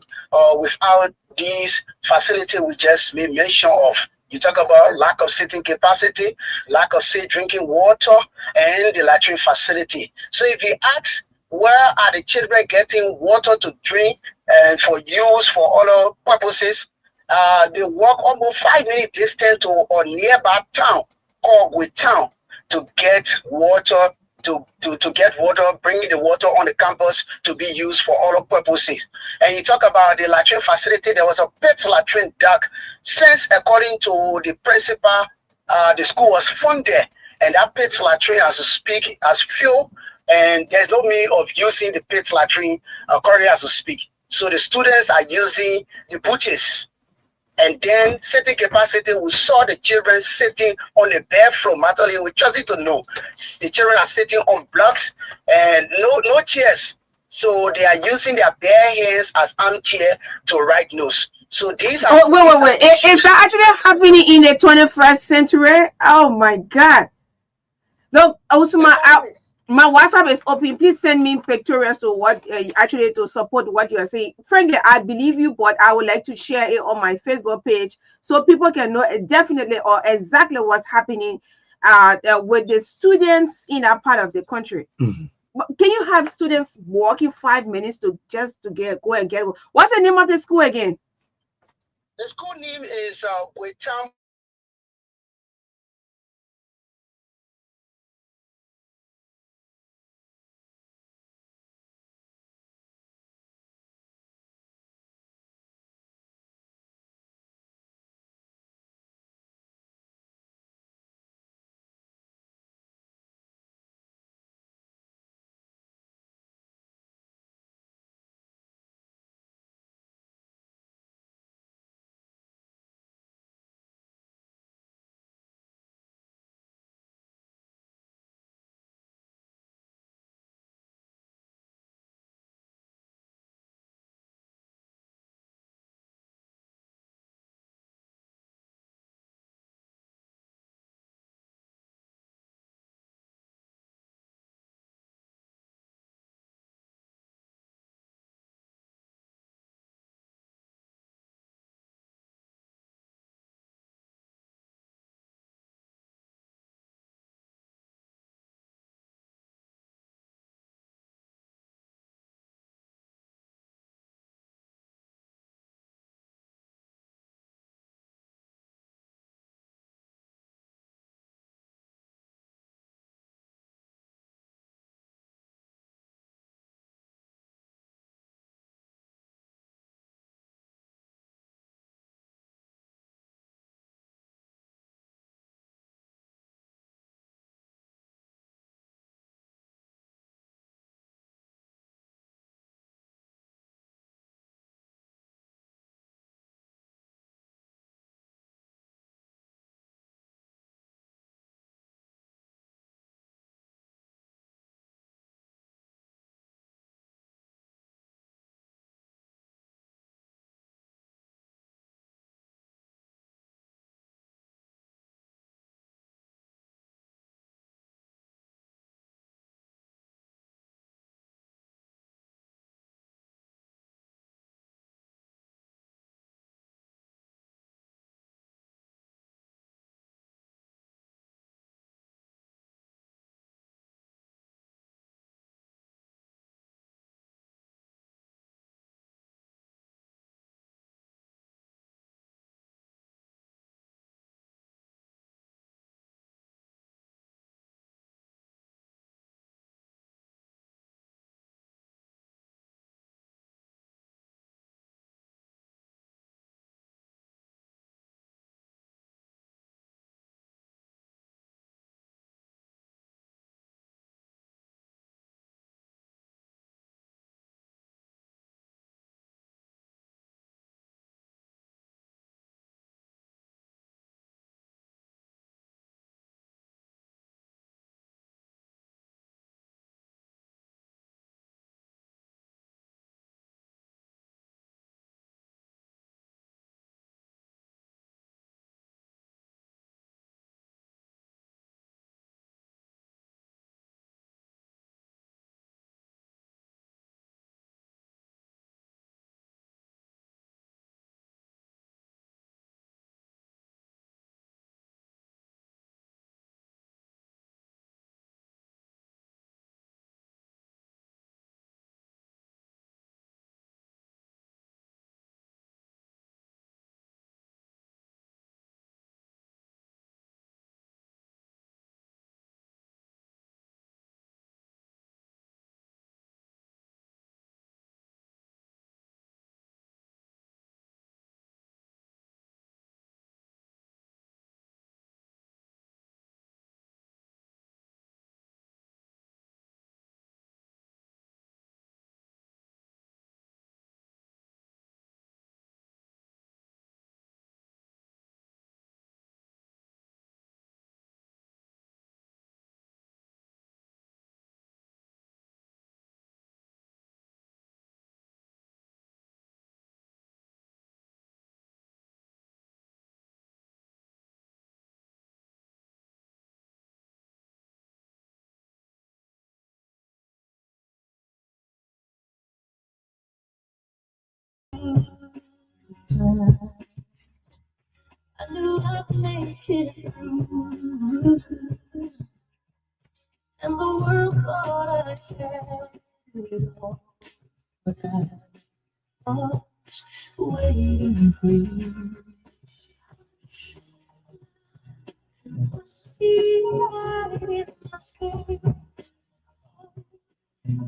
without these facility we just made mention of. You talk about lack of sitting capacity, lack of safe drinking water, and the latrine facility. So if you ask where are the children getting water to drink and for use for other purposes, they walk almost 5 minutes distance to a nearby town called with town to get water to get water, bringing the water on the campus to be used for all purposes. And you talk about the latrine facility, there was a pit latrine dug since, according to the principal, the school was funded, and that pit latrine, as to speak, as fuel, and there's no means of using the pit latrine currently as to speak. So the students are using the butches, and then sitting capacity, we saw the children sitting on the bare floor. Magdalene, we just need to know the children are sitting on blocks and no chairs. So they are using their bare hands as armchair to write notes. So these are. Oh, wait. Is that actually happening in the 21st century? Oh my God. Look, also my WhatsApp is open. Please send me pictures to what actually to support what you are saying. Frankly, I believe you, but I would like to share it on my Facebook page so people can know definitely or exactly what's happening with the students in that part of the country. Mhm. Can you have students walking 5 minutes to just to go and get? What's the name of the school again? The school name is Waitam I knew I'd make it through, and the world thought I had it all, but I was waiting for you. I see right in my spirit,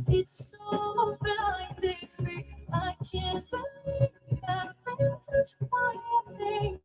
it's so blinding me. I can't believe that I touch my name.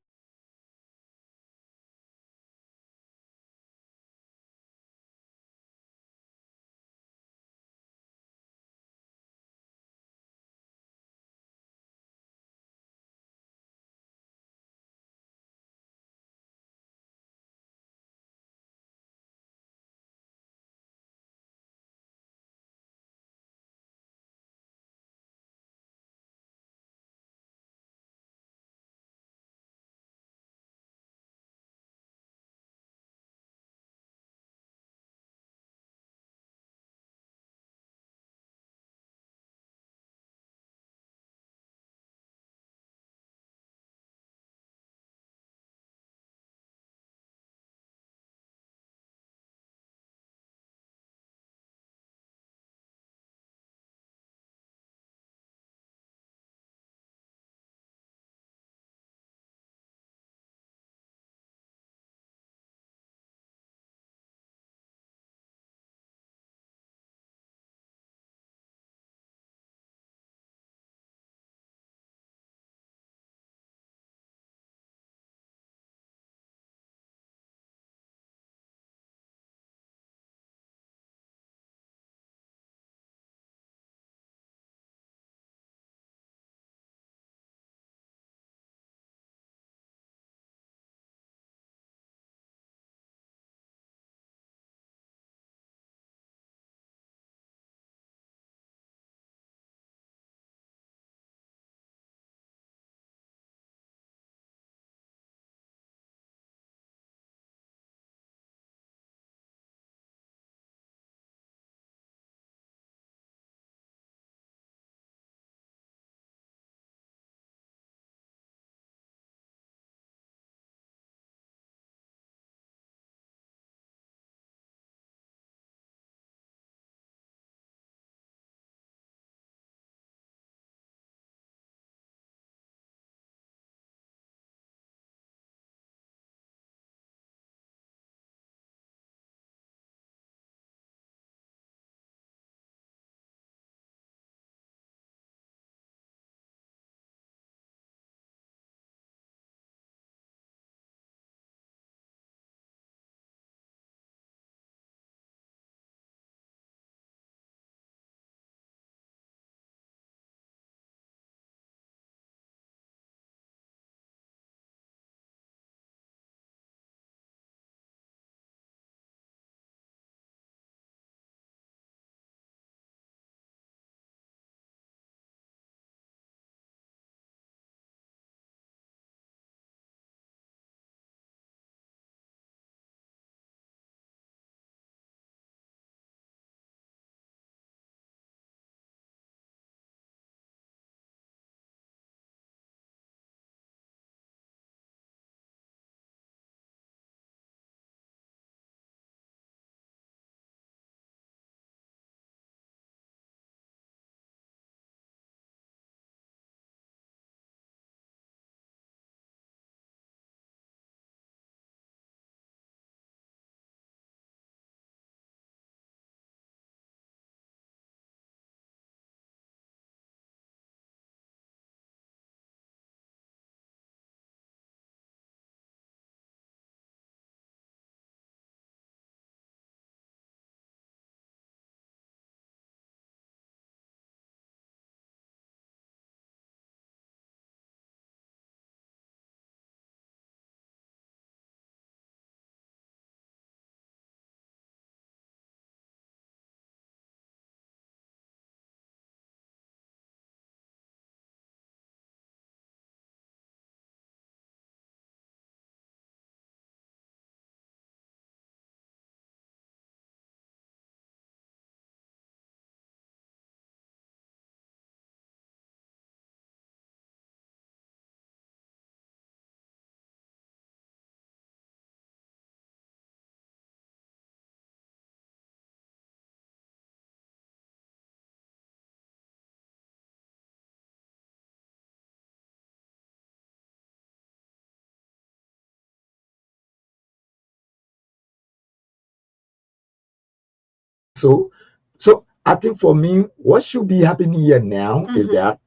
So I think for me, what should be happening here now is that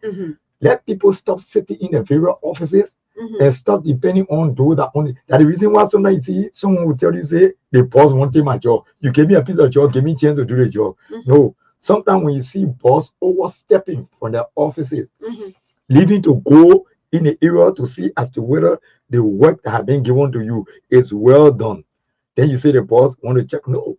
let people stop sitting in the various offices and stop depending on those that only. That's the reason why sometimes you see someone will tell you, say, the boss won't take my job. You gave me a piece of job, give me a chance to do the job. No. Sometimes when you see boss overstepping from their offices, leaving to go in the area to see as to whether the work that have been given to you is well done. Then you say the boss want to check. No,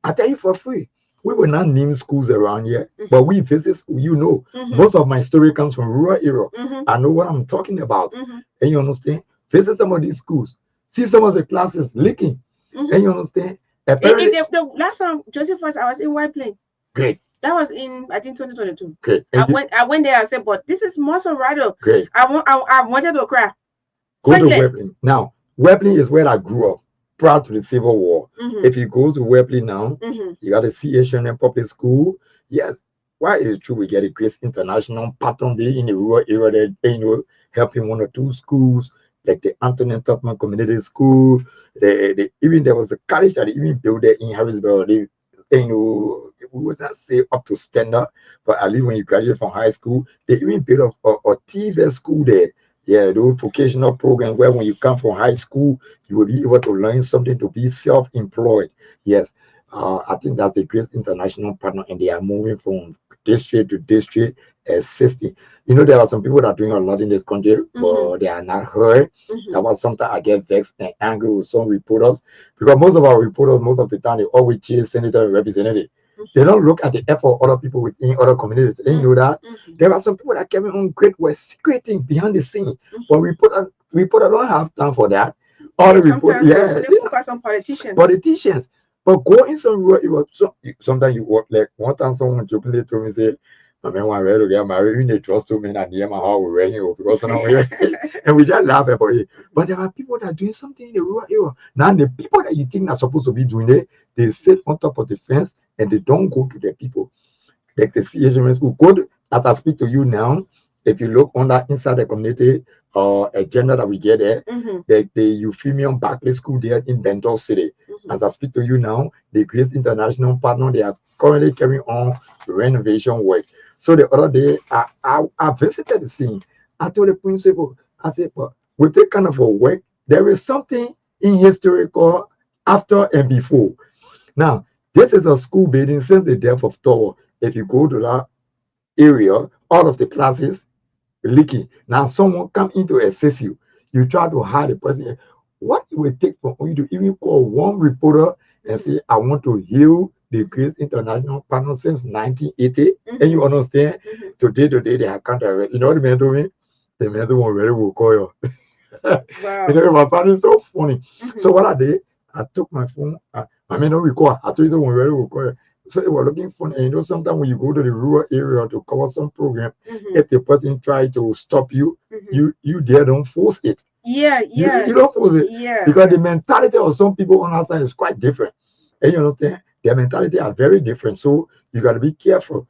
I tell you for free. We will not name schools around here, but we visit school. You know, most of my story comes from rural area. I know what I'm talking about. And you understand? Visit some of these schools. See some of the classes leaking. And you understand? The last time Joseph was, I was in White Plain. Great. That was in, I think, 2022. Great. I went there and said, but this is Muscle Rider. Great. I wanted to cry. Go to Webley. Now, Webley is where I grew up prior to the Civil War. If you go to Webley now, you got to see Asian Public School. Yes, why is it true we get a Grace International Patron Day in the rural area that, you know, helping one or two schools, like the Anthony Tubman Community School. Even there was a college that they even built there in Harrisburg. They, you know, we would not say up to standard, but at least when you graduate from high school, they even built a TV school there. Yeah, those vocational program where when you come from high school, you will be able to learn something to be self-employed. Yes, I think that's the Grace International Partner, and they are moving from district to district, assisting. You know, there are some people that are doing a lot in this country, but they are not heard. That was sometimes I get vexed and angry with some reporters, because most of our reporters, most of the time, they always chase senator and representative. They don't look at the effort of other people within other communities. And you know that there are some people that carry on great work, secreting behind the scene. But reporter don't have time for that. All the report, they focus on politicians. But go in some rural, sometimes you work like one time someone jokingly told me, say, my man want ready to get married, even they trust to me and near my house we're ready because now and we just laugh about it. But there are people that are doing something in the rural area. Now the people that you think are supposed to be doing it, they sit on top of the fence and they don't go to the people. Like the CHMS school. Good as I speak to you now, if you look on that inside the community agenda that we get there, the Euphemium Barclay School there in Benton City. As I speak to you now, the Grace International Partner, they are currently carrying on renovation work. So the other day, I visited the scene. I told the principal, I said, but with that kind of a work, there is something in history called after and before. Now, this is a school building since the death of Thor. If you go to that area, all of the classes leaking. Now, someone come in to assist you. You try to hide the person. What it will take for you to even call one reporter and say, I want to heal the Grace International Panel since 1980. And you understand, today they have counter. You know what the man told me? The man won't really will call you. Wow. You know, it was sounding so funny. So what I did, I took my phone. I mean, don't record. I told you someone really will call you. So it was looking fun. And you know, sometimes when you go to the rural area to cover some program, if the person try to stop you, you dare don't force it. Yeah. You don't force it. Because the mentality of some people on our side is quite different. And you understand? Their mentality are very different. So you got to be careful.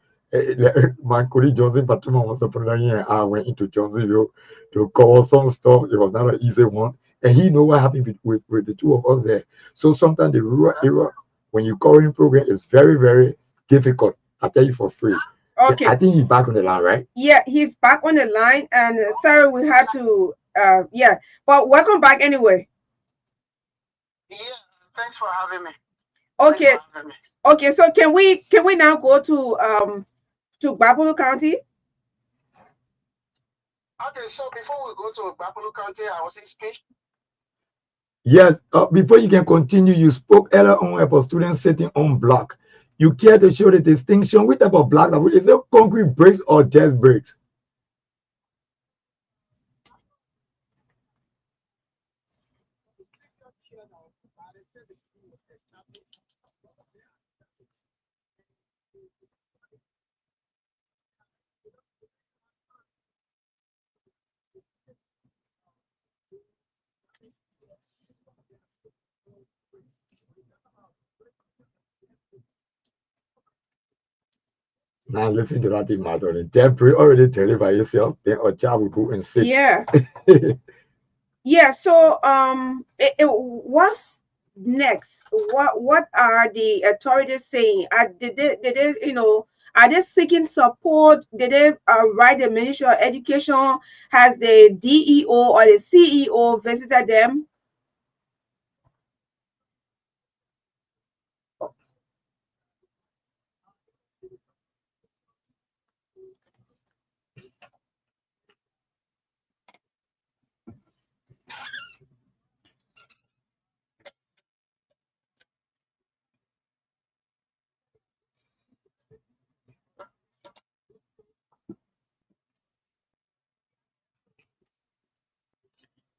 My colleague Johnson Patuma was a here. I went into Johnsonville to cover some stuff. It was not an easy one. And he know what happened with the two of us there. So sometimes the rural area, when you covering program, is very, very difficult. I tell you for free. Okay. I think he's back on the line, right? Yeah, he's back on the line. And sorry, we had to, but welcome back anyway. Yeah, thanks for having me. Okay. Okay, so can we now go to Babulu County? Okay, so before we go to Babulu County, I was in speech. Yes, before you can continue, you spoke earlier on about students sitting on block. You care to show the distinction with about block? Is it concrete bricks or just bricks? Now listen to that thing, Magdalene. Temporary already tell you by yourself, then a child will go and sit. Yeah. Yeah, so it was next? What are the authorities saying? Are they seeking support? Did they write the Ministry of Education? Has the DEO or the CEO visited them?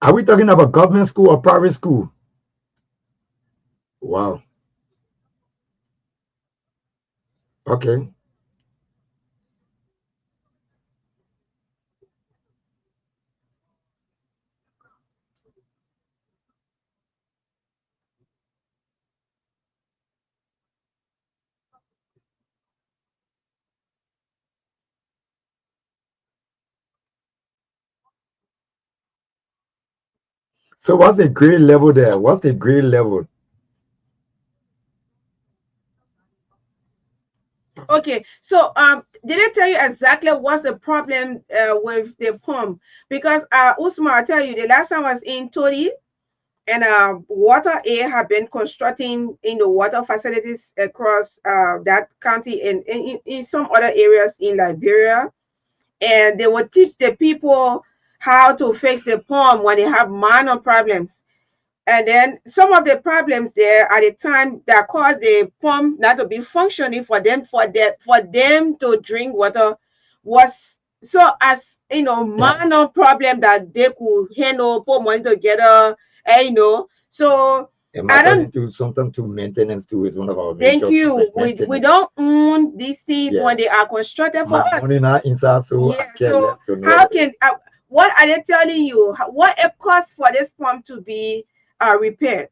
Are we talking about government school or private school? Wow. Okay. So what's the grade level there? What's the grade level? Okay, so did I tell you exactly what's the problem with the pump? Because Usman, I tell you, the last time I was in Tori, and Water A have been constructing in the water facilities across that county and in some other areas in Liberia, and they will teach the people how to fix the pump when they have minor problems. And then some of the problems there at the time that caused the pump not to be functioning for them to drink water was so as minor problem that they could handle, put money together, So Am I I turning don't to something to maintenance too is one of our thank major you. We maintenance. don't own these things Yeah. when they are constructed for My money us. now inside, so I Yeah. care So less to know how about it. can what are they telling you? What it costs for this pump to be repaired?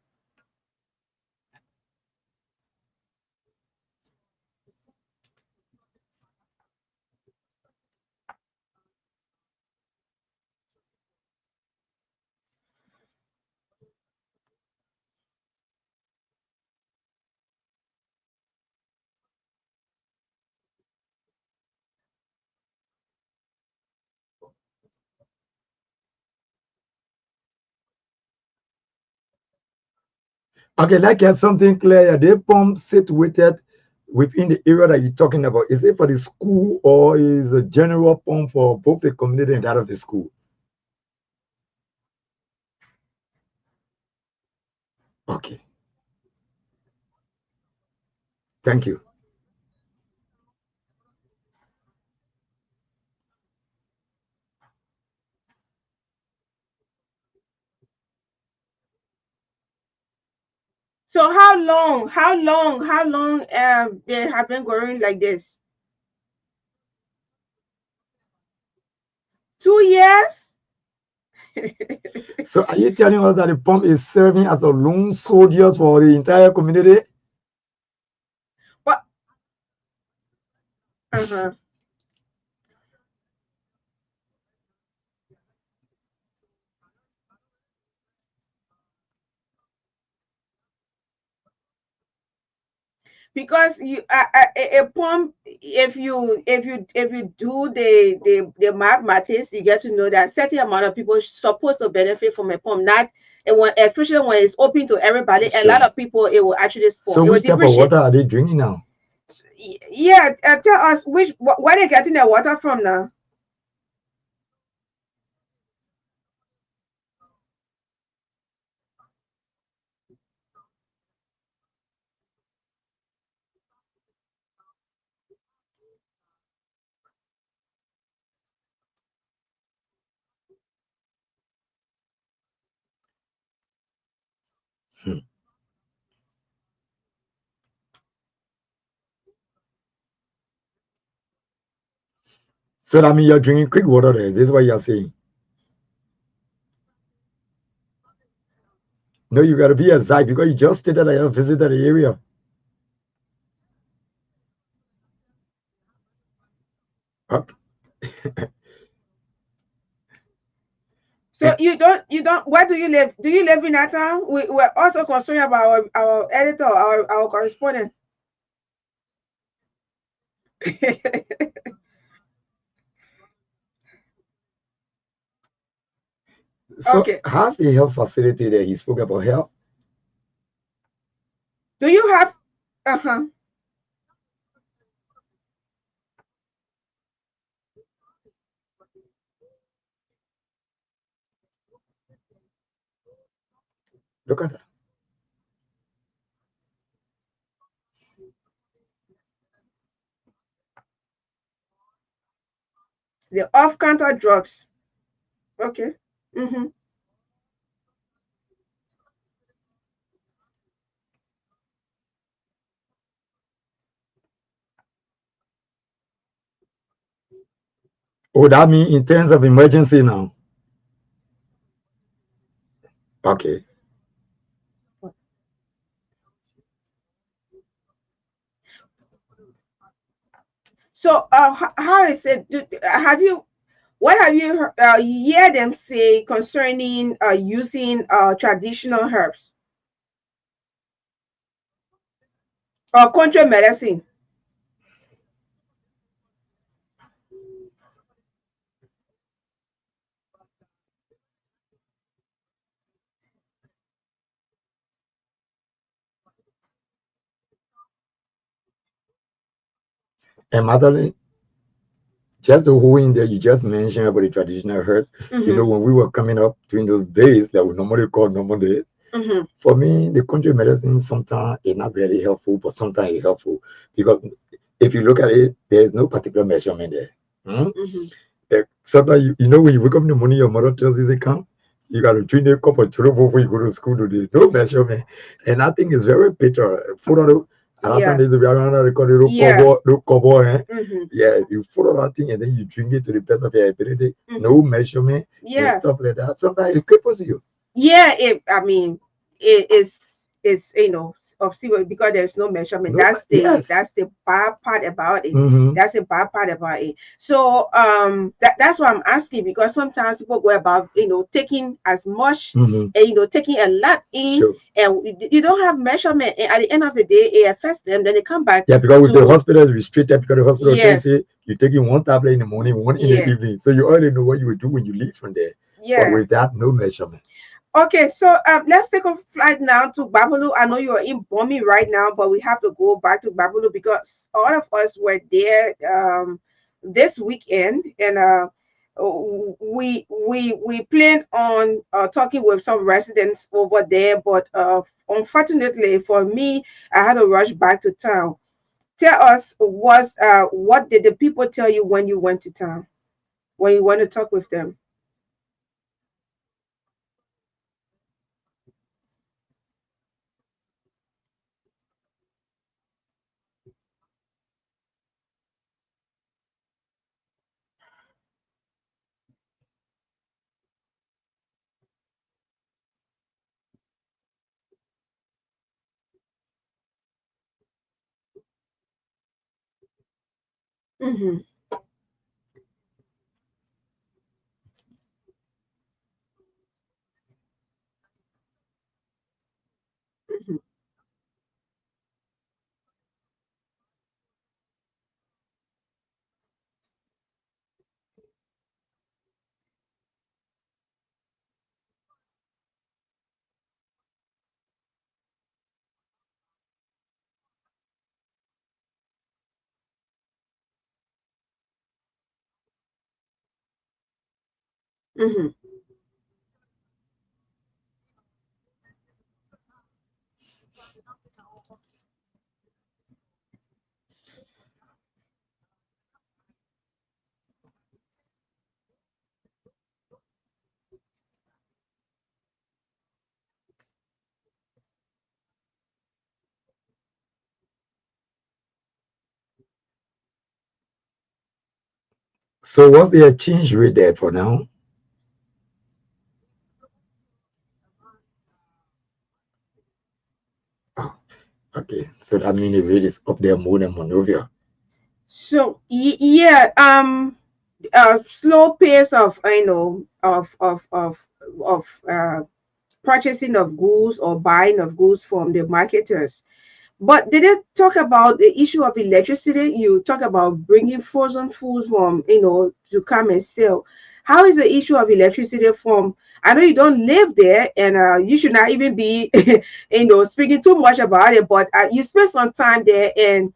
Okay, like get something clear. They pump situated within the area that you're talking about. Is it for the school or is a general pump for both the community and that of the school? Okay, thank you. So how long they have been going like this? 2 years? So are you telling us that the pump is serving as a lone soldier for the entire community? But uh-huh. Because a pump, if you do the mathematics, you get to know that certain amount of people supposed to benefit from a pump, not especially when it's open to everybody. A lot Sure. of people it will actually spoil, So it will which type of depreciate. water are they drinking now? Yeah, tell us where they getting their water from now. Hmm. So that means you're drinking quick water there. Is this what you're saying? No, you got to be exact because you just stated that you visited the area. Okay. So you don't. Where do you live? Do you live in that town? We're also concerned about our editor, our correspondent. So Okay. has a health facility there? He spoke about health. Do you have? Uh-huh. Look at that. The off-counter drugs. Okay. Mm-hmm. Oh, that means in terms of emergency now. Okay. So, how is it? Have you? What have you hear them say concerning using traditional herbs or country medicine? And Madeline, just the whole in there, you just mentioned about the traditional herbs. You know, Mm-hmm. when we were coming up during those days that we normally call normal days, Mm-hmm. for me, the country medicine sometimes is not really helpful, but sometimes it's helpful because if you look at it, there is no particular measurement there. Hmm? Mm-hmm. Sometimes you know when you wake up in the morning, your mother tells you to come. You got to drink a cup of churro before you go to school today. No measurement, and I think it's very bitter. Photo, and I think Yeah. there's a around they call it Yeah. no cover, eh? Mm-hmm. Yeah, you follow that thing and then you drink it to the best of your ability. Mm-hmm. No measurement and Yeah. stuff like that. Sometimes it cripples you. Yeah. I mean, it is obviously because there's no measurement. No, yes. That's the bad part about it. Mm-hmm. That's the bad part about it. So that's why I'm asking, because sometimes people go about taking as much Mm-hmm. and taking a lot in, Sure. and you don't have measurement, and at the end of the day it affects them. Then they come back Yeah, because with the to hospital is restricted because the hospital tells yes, you you're taking one tablet in the morning, one in the yeah, evening. So you already know what you will do when you leave from there. But yeah. with that, no measurement. Okay, so let's take a flight now to Babalu. I know you're in Bomi right now, but we have to go back to Babalu because all of us were there this weekend, and we planned on talking with some residents over there, but unfortunately for me, I had to rush back to town. Tell us what did the people tell you when you went to town, when you went to talk with them? Mm-hmm. Mm-hmm. Mm-hmm. So what's the exchange rate there for now? Oh, okay. So that means the rate is up there more than Monrovia. So yeah, slow pace of of purchasing of goods or buying of goods from the marketers. But did it talk about the issue of electricity? You talk about bringing frozen foods from, to come and sell. How is the issue of electricity from? I know you don't live there, and you should not even be, speaking too much about it. But you spent some time there, and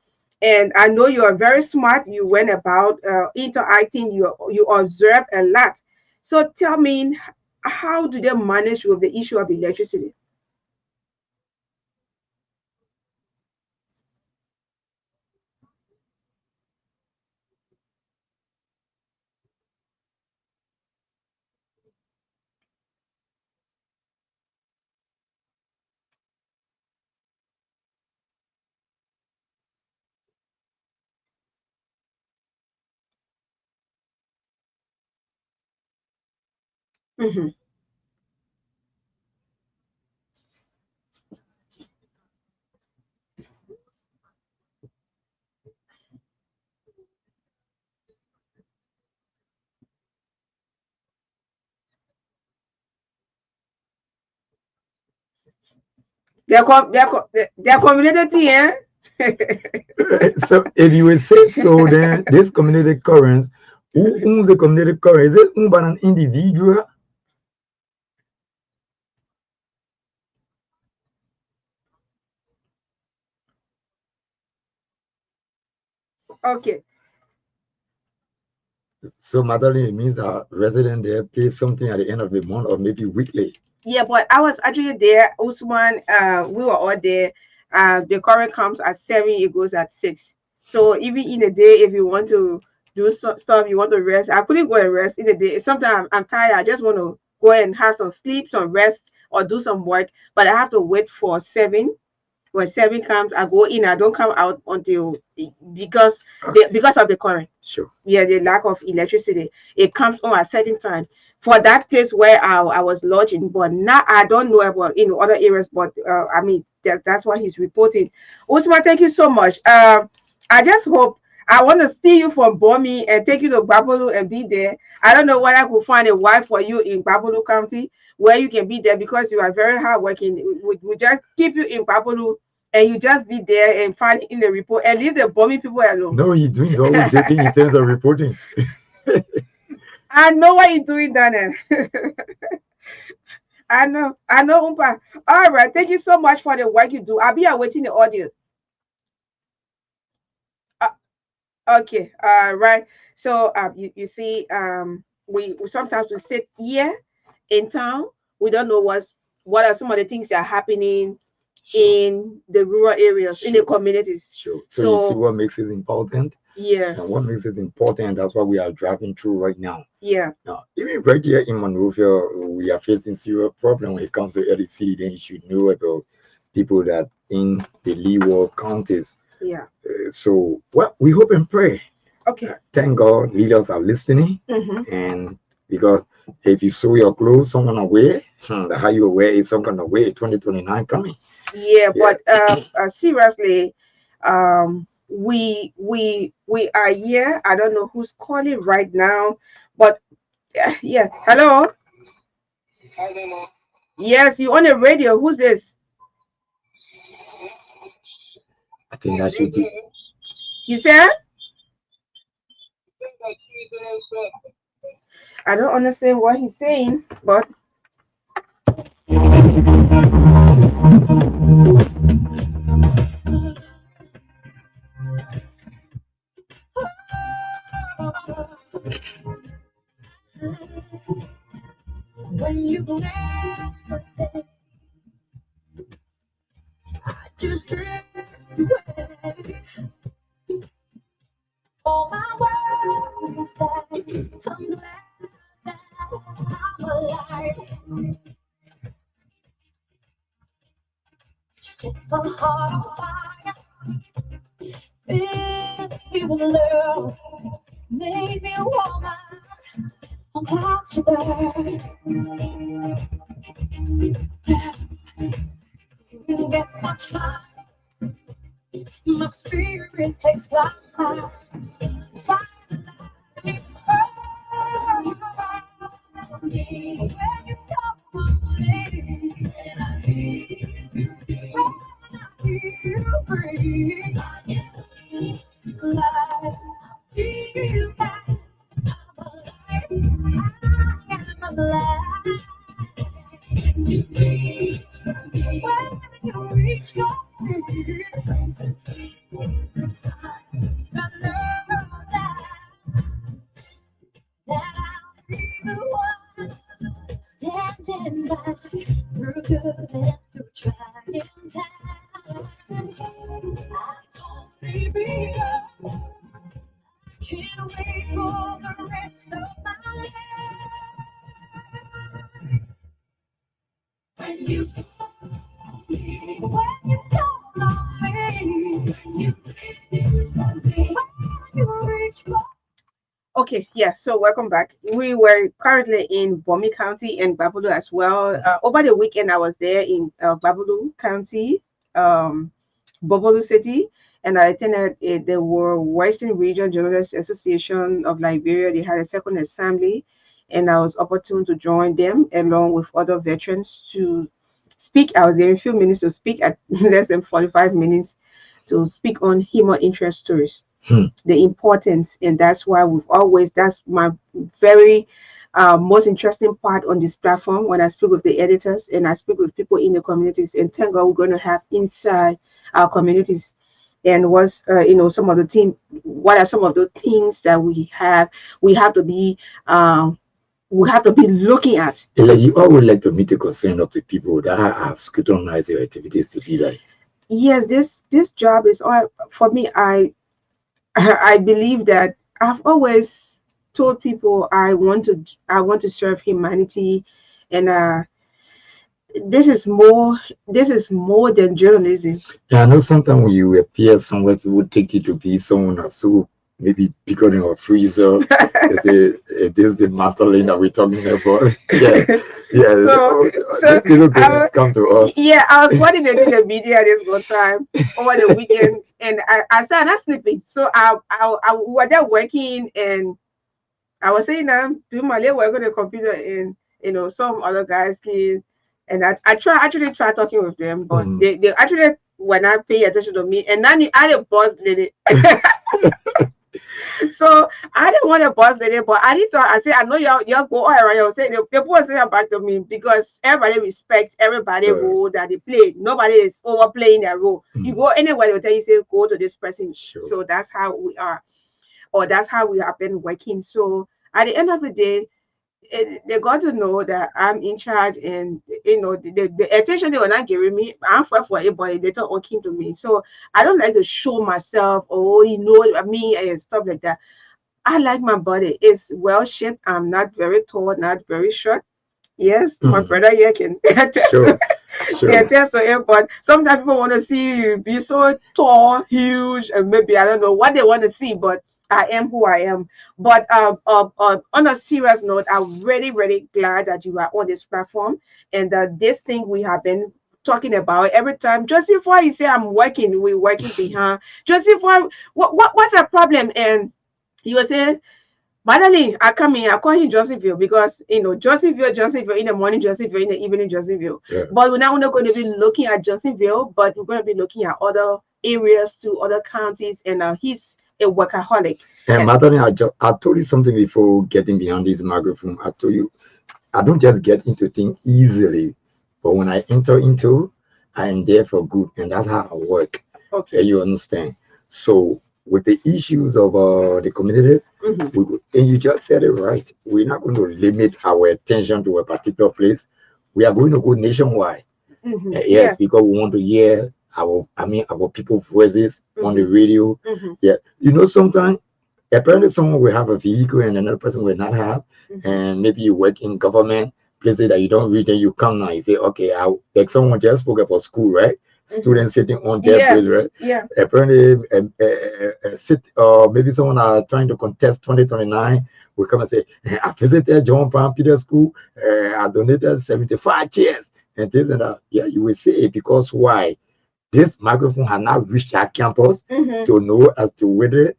I know you are very smart. You went about interacting. You observe a lot. So tell me, how do they manage with the issue of electricity? Hmm. Their community, eh? So if you will say so, then this community currents, who owns the community current? Is it owned by an individual? Okay. So Madeline, it means that resident there pay something at the end of the month or maybe weekly. Yeah, but I was actually there. Usman, we were all there. The current comes at 7, it goes at 6. So even in the day, if you want to do some stuff, you want to rest. I couldn't go and rest in the day. Sometimes I'm tired. I just want to go and have some sleep, some rest, or do some work. But I have to wait for 7. When 7 comes, I go in. I don't come out until, because because of the current. Sure. Yeah, the lack of electricity. It comes on a certain time for that place where I was lodging. But now I don't know about other areas. But I mean, that's what he's reporting. Usman, thank you so much. I just hope, I want to see you from Bomi and take you to Babolu and be there. I don't know whether I could find a wife for you in Babolu County where you can be there, because you are very hardworking. We just keep you in Babolu, and you just be there and find in the report and leave the Bomi people alone. No, he's doing double checking in terms of reporting. I know what you're doing, Daniel. I know, Umpa. All right, thank you so much for the work you do. I'll be awaiting the audio. Uh, okay, right. So you see, we sometimes we sit here in town. We don't know what are some of the things that are happening Sure. in the rural areas, in the Sure. communities. Sure. So you see So what makes it important? yeah, And what makes it important, that's what we are driving through right now. yeah, Now, even right here in Monrovia, we are facing serious problem when it comes to LEC. Then you should know about people that in the Leeward counties. yeah. So, well, we hope and pray. Okay. Thank God leaders are listening. Mm-hmm. And because if you sew your clothes, someone away, how you wear is someone away, 2029 coming. Yeah, Yeah. but seriously, we are here. I don't know who's calling right now, but yeah. Hello. Yes, you on the radio. Who's this? I think that should be. You said? I don't understand what he's saying, but When you bless the day, I just drift away. All my worries that I'm glad that I'm alive. Set my heart on fire, fill me with love, make me a woman on clouds above. You get much higher, my spirit takes flight. Inside the light, and back through good and through trying times. I totally realize can't wait for the rest of my life. When you call on me, when you reach for Okay, yeah, so welcome back. We were currently in Bomi County and Babulu as well. Over the weekend, I was there in Babulu County, Babulu City, and I attended the Western Region Journalists Association of Liberia. They had a second assembly, and I was opportune to join them along with other veterans to speak. I was there in a few minutes to speak at less than 45 minutes to speak on human interest stories, the importance, and that's why that's my very most interesting part on this platform when I speak with the editors and I speak with people in the communities, and thank God we're going to have inside our communities and some of the thing, what are some of the things that we have to be looking at. Like you always like to meet the concern of the people that have scrutinized your activities to be like. Yes, this job is all for me. I believe that I've always told people I want to serve humanity, and this is more than journalism. Yeah, I know sometimes when you appear somewhere, people take you to be someone that's so maybe bigger than a freezer. They say, this is the Magdalene that we're talking about. Yeah, yeah. So These little things come to us. yeah, I was coordinating the media this one time over the weekend, and I started not sleeping. So I we were there working, and I was saying I'm doing my little work on the computer, and some other guys came, and I actually try talking with them, but they actually were not paying attention to me, and then I the boss lady. So I didn't want to boss lady, but I did talk. I said, I know y'all go all around. Y'all say the people say back to me because everybody respects everybody role that they play. Nobody is overplaying their role. You go anywhere, they'll tell you say go to this person. Sure. So that's how we are, or that's how we have been working. So at the end of the day, they got to know that I'm in charge, and the attention they were not giving me, I'm for it, but they don't came to me. So I don't like to show myself, me and stuff like that. I like my body. It's well shaped. I'm not very tall, not very short. Yes, my brother here can attest Sure. can attest to it, but sometimes people want to see you be so tall, huge, and maybe I don't know what they want to see, but I am who I am. But on a serious note, I'm really, really glad that you are on this platform, and this thing we have been talking about every time. Joseph, why you say I'm working, we're working behind. Joseph, what's the problem? And you were saying, Magdalene, I come in, I call him Josephville because Josephville in the morning, Josephville in the evening, Josephville. Yeah. But we're now not going to be looking at Josephville, but we're going to be looking at other areas to other counties, and he's a workaholic. And Magdalene, I told you something before getting behind this microphone. I told you I don't just get into things easily, but when I enter into, I am there for good, and that's how I work. Okay. You understand? So with the issues of the communities, and you just said it right. We're not going to limit our attention to a particular place. We are going to go nationwide. Yes, because we want to hear our people's voices on the radio. Yeah, sometimes apparently someone will have a vehicle and another person will not have, and maybe you work in government places that you don't read, and you come now, you say, okay, like someone just spoke about school, right? Students sitting on their place, right? Yeah. Apparently, maybe someone are trying to contest 2029 will come and say, I visited John Brown Peter School, I donated 75 chairs and this and that. Yeah, you will say it because why? This microphone has not reached our campus to know as to whether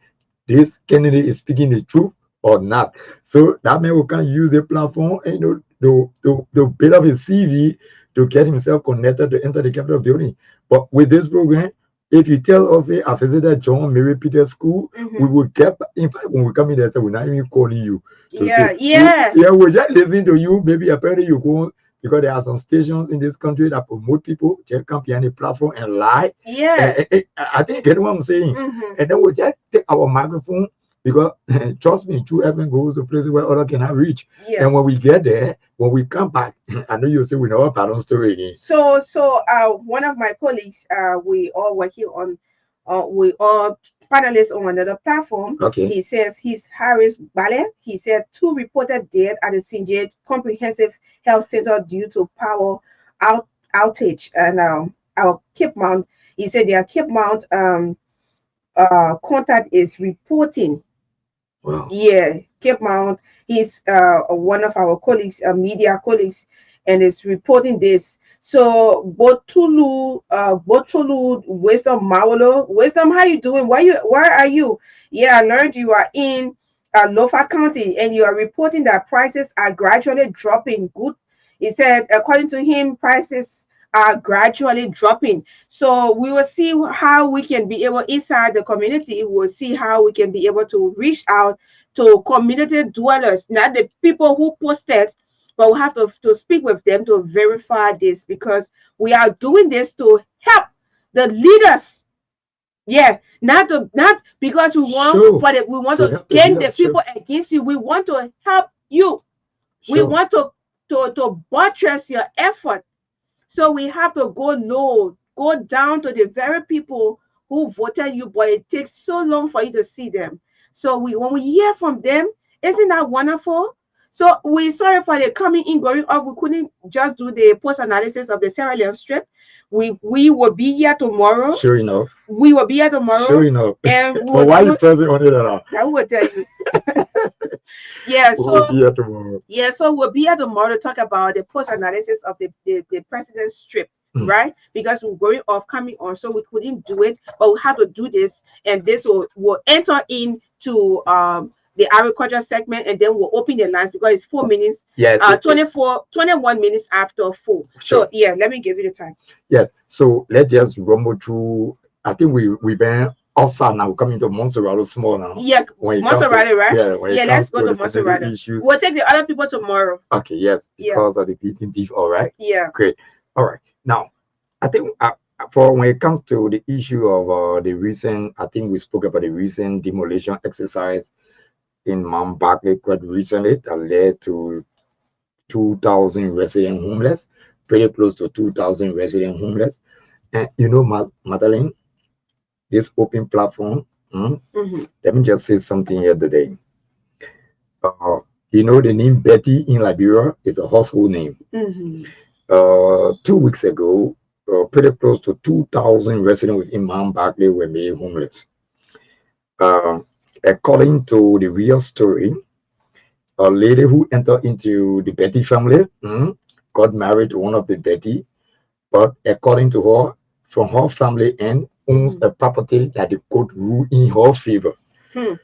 this candidate is speaking the truth or not. So that man will can use the platform and to build up his CV to get himself connected to enter the Capitol building. But with this program, if you tell us, say, I visited John Mary Peter School, we will get, in fact, when we come in there, we're not even calling you. Yeah, we're just listening to you. Maybe apparently you go, because there are some stations in this country that promote people, just come behind the platform and lie. Yeah. I think you get what I'm saying. And then we'll just take our microphone because trust me, true heaven goes to places where other cannot reach. Yes. And when we get there, when we come back, I know you say we know our story again. So one of my colleagues, we all work here on, we all panelists on another platform. Okay. He says he's Harris Ballet. He said 2 reported dead at the Sinjay Comprehensive Health Center due to power outage. And our Cape Mount, he said their Cape Mount contact is reporting. Wow. Yeah, Cape Mount. He's one of our colleagues, media colleagues, and is reporting this. So Botulu, Wisdom Mawolo, Wisdom, how you doing? Where are you? Yeah, I learned you are in Lofa County, and you are reporting that prices are gradually dropping. Good. He said, according to him, prices are gradually dropping. So we will see how we can be able inside the community. We'll see how we can be able to reach out to community dwellers, not the people who posted, but we have to speak with them to verify this, because we are doing this to help the leaders. Yeah, not because we want Sure. for the, we want To to help the gain the leaders, people against you. We want to help you. We Sure. want to buttress your effort. So we have to go low, go down to the very people who voted you, but it takes so long for you to see them. So when we hear from them, isn't that wonderful? So we sorry for the coming in, going up. We couldn't just do the post analysis of the Sierra Leone strip. We will be here tomorrow. Sure enough. We will be here tomorrow. Sure enough. And But why you pressing on it at all? I will tell you. Yeah, We'll be so here tomorrow. yeah, so we'll be here tomorrow to talk about the post analysis of the president's strip, Mm. right? Because we're going off coming on, so we couldn't do it, but we have to do this, and this will enter into the agriculture segment, and then we'll open the lines because it's 4 minutes, Yes. 21 minutes after 4. Sure. So yeah, let me give you the time. Yes. So let's just rumble through. I think we've been outside now. We're coming to Montserrat small now. Yeah, When it comes to- Maserati, right? Yeah. When it Yeah, comes let's go to the community Maserati. issues. We'll take the other people tomorrow. Okay. Yes. Yeah. Because of the beating beef. All right. Yeah. Great. All right. Now, I think for when it comes to the issue of the recent, I think we spoke about the recent demolition exercise in Mount Barkley quite recently that led to 2,000 resident homeless, pretty close to 2,000 resident homeless. And you know, Magdalene, this open platform, Mm-hmm. let me just say something here today. You know, the name Betty in Liberia is a household name. Mm-hmm. 2 weeks ago, pretty close to 2,000 residents within Mount Barkley were made homeless. According to the real story, a lady who entered into the Betty family got married to one of the Betty, but according to her, from her family end, owns a property that the court ruled in her favor.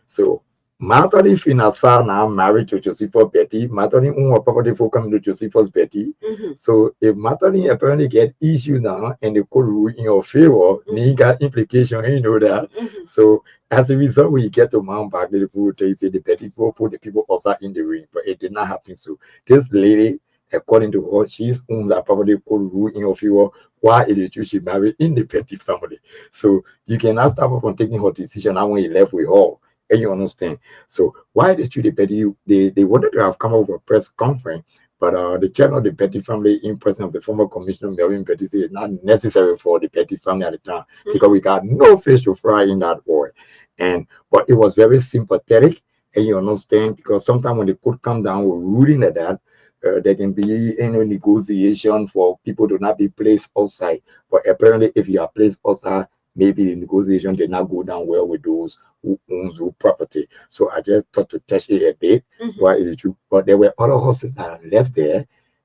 So Magdalene Saah now married to Josepha Betty. Magdalene own a property for coming to Josepha's Betty. So if Magdalene apparently get issues now and the court rule in her favor, he got implication, you know that. So as a result, when you get to Mount Barkley, the people they say the Betty people put the people outside in the ring, but it did not happen. So this lady, according to her, she owns a property court rule in her favor. Why it is true she married in the Betty family. So you cannot stop her from taking her decision now when you left with her. And you understand. So why the two the Betty they wanted to have come over a press conference, but the chairman of the Betty family, in person of the former commissioner Melvin Betty, said it's not necessary for the Betty family at the time because we got no fish to fry in that war. But it was very sympathetic, and you understand, because sometimes when the court come down with ruling like that, there can be negotiation for people to not be placed outside. But apparently, if you are placed outside, maybe the negotiation did not go down well with those who owns the property. So I just thought to touch it a bit. Why is it true? But there were other horses that are left there.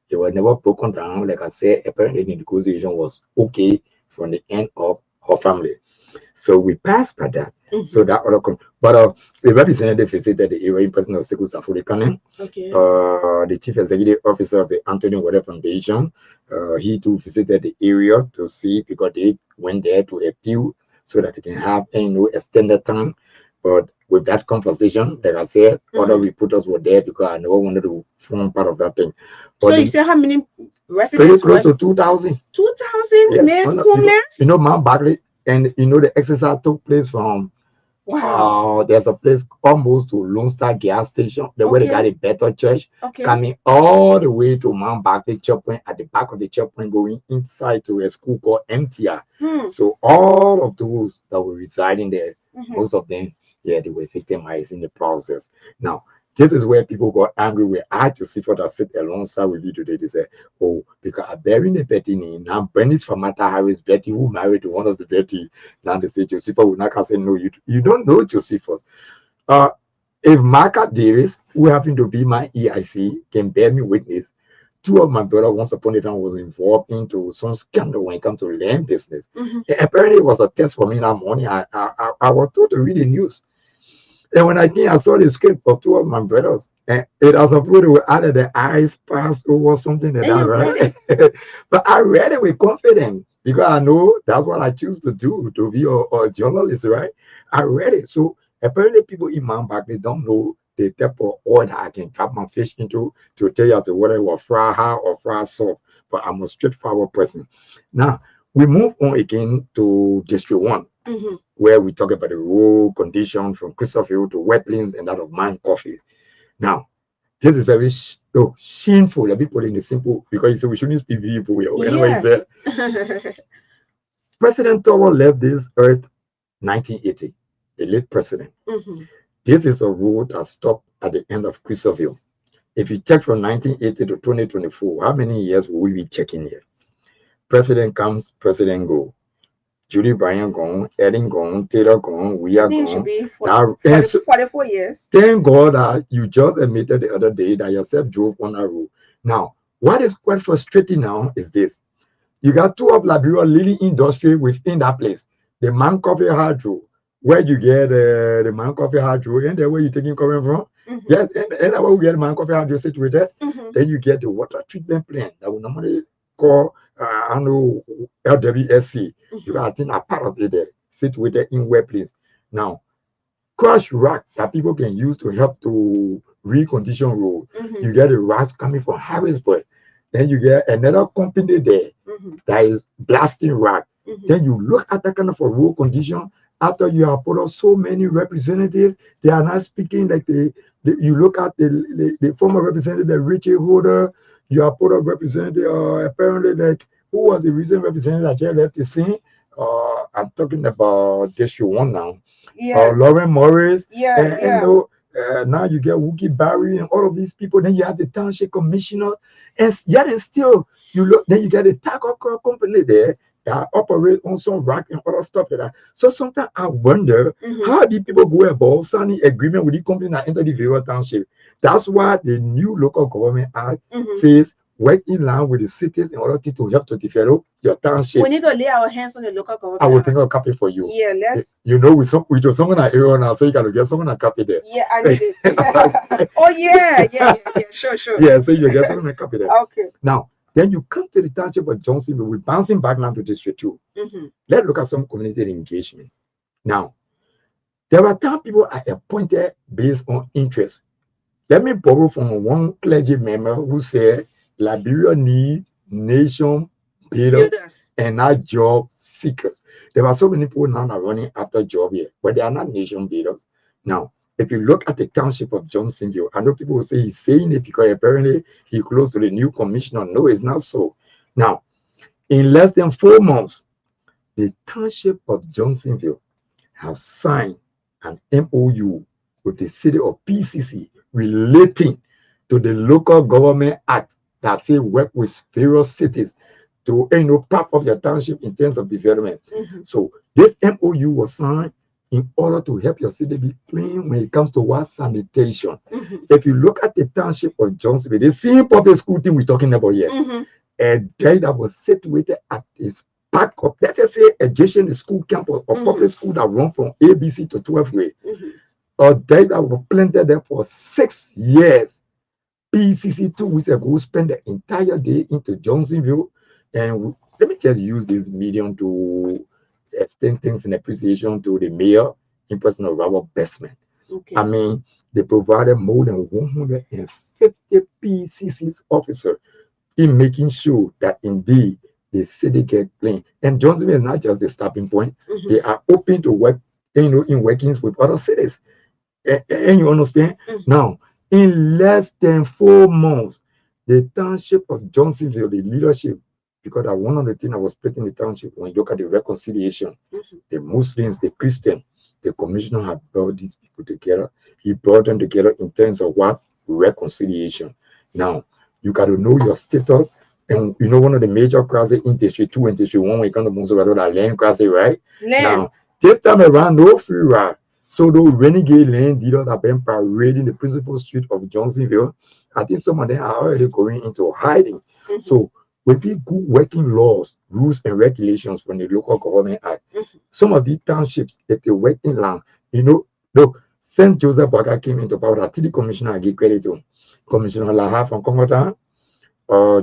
They were never broken down. Like I said, apparently the negotiation was okay from the end of her family. So we passed by that. So that other but the representative visited the area in person of Sekou Safuri, Okay. the chief executive officer of the Anthony Water Foundation. He too visited the area to see, because they went there to appeal so that they can have extended time. But with that conversation, like I said, other reporters were there because I never wanted to form part of that thing. But So you said how many pretty residents close were? to 2,000. 2,000 Yes, men homeless? you know, Mount Barkley, and you know the exercise took place from Wow. There's a place almost to Lone Star gas station, the way they got Okay. a better church, Okay. coming all the way to Mount Barclay checkpoint, at the back of the checkpoint, going inside to a school called MTR. Hmm. So all of those that were residing there, Mhm. most of them, yeah, they were victimized in the process. Now, this is where people got angry with I to see for that sit alongside with you today. They say, oh, because I burying the Betty name. Now Bernice from Mata Harris Betty, who married to one of the Betty. Now they say Josephus will not say no, you don't know Josephus. Uh if Marka Davis, who happened to be my EIC, can bear me witness, two of my brothers once upon a time was involved into some scandal when it comes to land business. Mhm. And apparently it was a test for me that morning. I was told to read the news. And when I came, I saw the script of two of my brothers. And it was uploaded with either the eyes passed over something like And that, you read right? But I read it with confidence because I know that's what I choose to do, to be a journalist, right? I read it. So apparently people in my back, they don't know the type of oil that I can drop my fish into to tell you to whether it was fry hard or fry soft. But I'm a straightforward person. Now, we move on again to District 1, Mhm. where we talk about the road condition from Christopher to wetlands and that of mine coffee. Now, this is very shameful. Let me put it in the simple because you say we shouldn't speak people here. Anyway, he Yeah. said President Toro left this earth 1980, the late president. Mhm. This is a road that stopped at the end of Christopher. If you check from 1980 to 2024, how many years will we be checking here? President comes, president go. Judy Bryant gone, Eddie gone, Taylor gone, we I are think it should gone. be Now, 44 years. thank God that you just admitted the other day that yourself drove on a road. Now, what is quite frustrating now is this. You got two of Liberia leading industry within that place. The Man Coffee Hydro, where you get the Man Coffee Hydro, and the where you taking coming from. Mhm. Yes, and where we get Man Coffee Hydro situated. Mhm. Then you get the water treatment plant that we normally call, I know, LWSC. Because Mhm. I think a part of it there, situated in where place. Now, crush rock that people can use to help to recondition road. Mhm. You get the rocks coming from Harrisburg. Then you get another company there Mhm. that is blasting rock. Mhm. Then you look at that kind of a road condition. After you have put up so many representatives, they are not speaking like you look at the former representative, the Richie Holder. You have put up representative, apparently, like who was the recent representative that just left the scene? I'm talking about District 1 now, Yeah. Lauren Morris, Yeah. and Yeah. now you get Wookie Barry and all of these people. Then you have the township commissioner, and yet and still you look. Then you get the taco company there that operate on some rock and other stuff like that. So sometimes I wonder Mhm. how did people go about signing agreement with the company that enter the various township. That's why the new local government act Mhm. says work in line with the cities in order to help to develop your township. We need to lay our hands on the local I will government. bring a copy for you. Yeah. Let's. You know, with just someone at area now, so you gotta get someone a copy there. Yeah. I need it. Oh yeah. Yeah. Yeah. Yeah. Sure. Sure. Yeah, so you get someone a copy there. Okay. Now, then you come to the township of Johnsonville. We're bouncing back now to District 2. Mhm. Let's look at some community engagement. Now, there are town people are appointed based on interest. Let me borrow from one clergy member who said Liberia need nation builders Builders. and not job seekers. There are so many people now that are running after job here, but they are not nation builders. Now, if you look at the township of Johnsonville, I know people will say he's saying it because apparently he close to the new commissioner. No, it's not so. Now, in less than 4 months, the township of Johnsonville have signed an MOU with the city of PCC relating to the local government act that say work with various cities to part of your township in terms of development. Mhm. So this MOU was signed in order to help your city be clean when it comes to water sanitation. Mhm. If you look at the township of Johnsonville, the same public school thing we're talking about here, Mhm. a day that was situated at its back of, let's just say, adjacent to school campus or public school that run from ABC to 12th grade. Mhm. A day that was planted there for 6 years. PCC 2 weeks ago spent the entire day into Johnsonville. And let me just use this medium to extend things in appreciation to the mayor in person of Robert Bestman. Okay. I mean, they provided more than 150 PCC's officers in making sure that indeed the city get clean. And Johnsonville is not just a stopping point. Mhm. They are open to work in workings with other cities. And you understand? Mhm. Now, in less than 4 months, the township of Johnsonville, the leadership, because that one of the things I was put in the township, when you look at the reconciliation, Mhm. the Muslims, the Christian, the commissioner had brought these people together. He brought them together in terms of what? Reconciliation. Now, you got to know your status. And you know, one of the major crises in District 2 and District 1, when it comes to Monzo, that land crisis, right? Land. Now, this time around, no free ride. So those renegade land dealers have been parading the principal street of Johnsonville. I think some of them are already going into hiding. Mhm. So with the good working laws, rules, and regulations from the local government act, Mhm. some of these townships, if they work in land, look, St. Joseph Baga came into power. That the commissioner I give credit to. Commissioner Laha from Congo,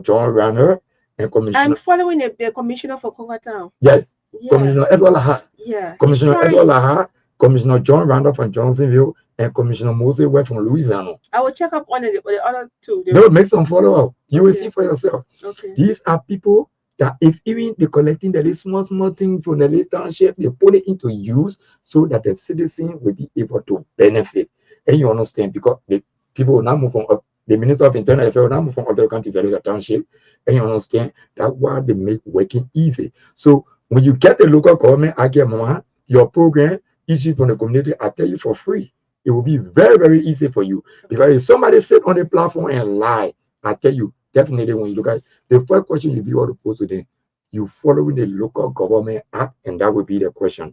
John Ranner, and I'm Commissioner, following the commissioner for Congo Town. yes, Yeah, Commissioner Edward Laha. yeah. He's Commissioner Edward trying. Laha, Commissioner John Randolph from Johnsonville, and Commissioner Moses West from Louisiana. I will check up on the other two. No, make some follow up. You will see Okay. for yourself. Okay. These are people that if even they collecting the small, small things from the little township, they put it into use so that the citizen will be able to benefit. And you understand, because the people will now move from the Minister of Internal Affairs will now move from other country to the township. And you understand that why they make working easy. So when you get the local government, I get mama, your program issued from the community, I tell you for free. It will be very, very easy for you. Because if somebody sit on the platform and lie, I tell you, definitely when you look at the first question you be able to pose to them, you following the local government act, and that would be the question.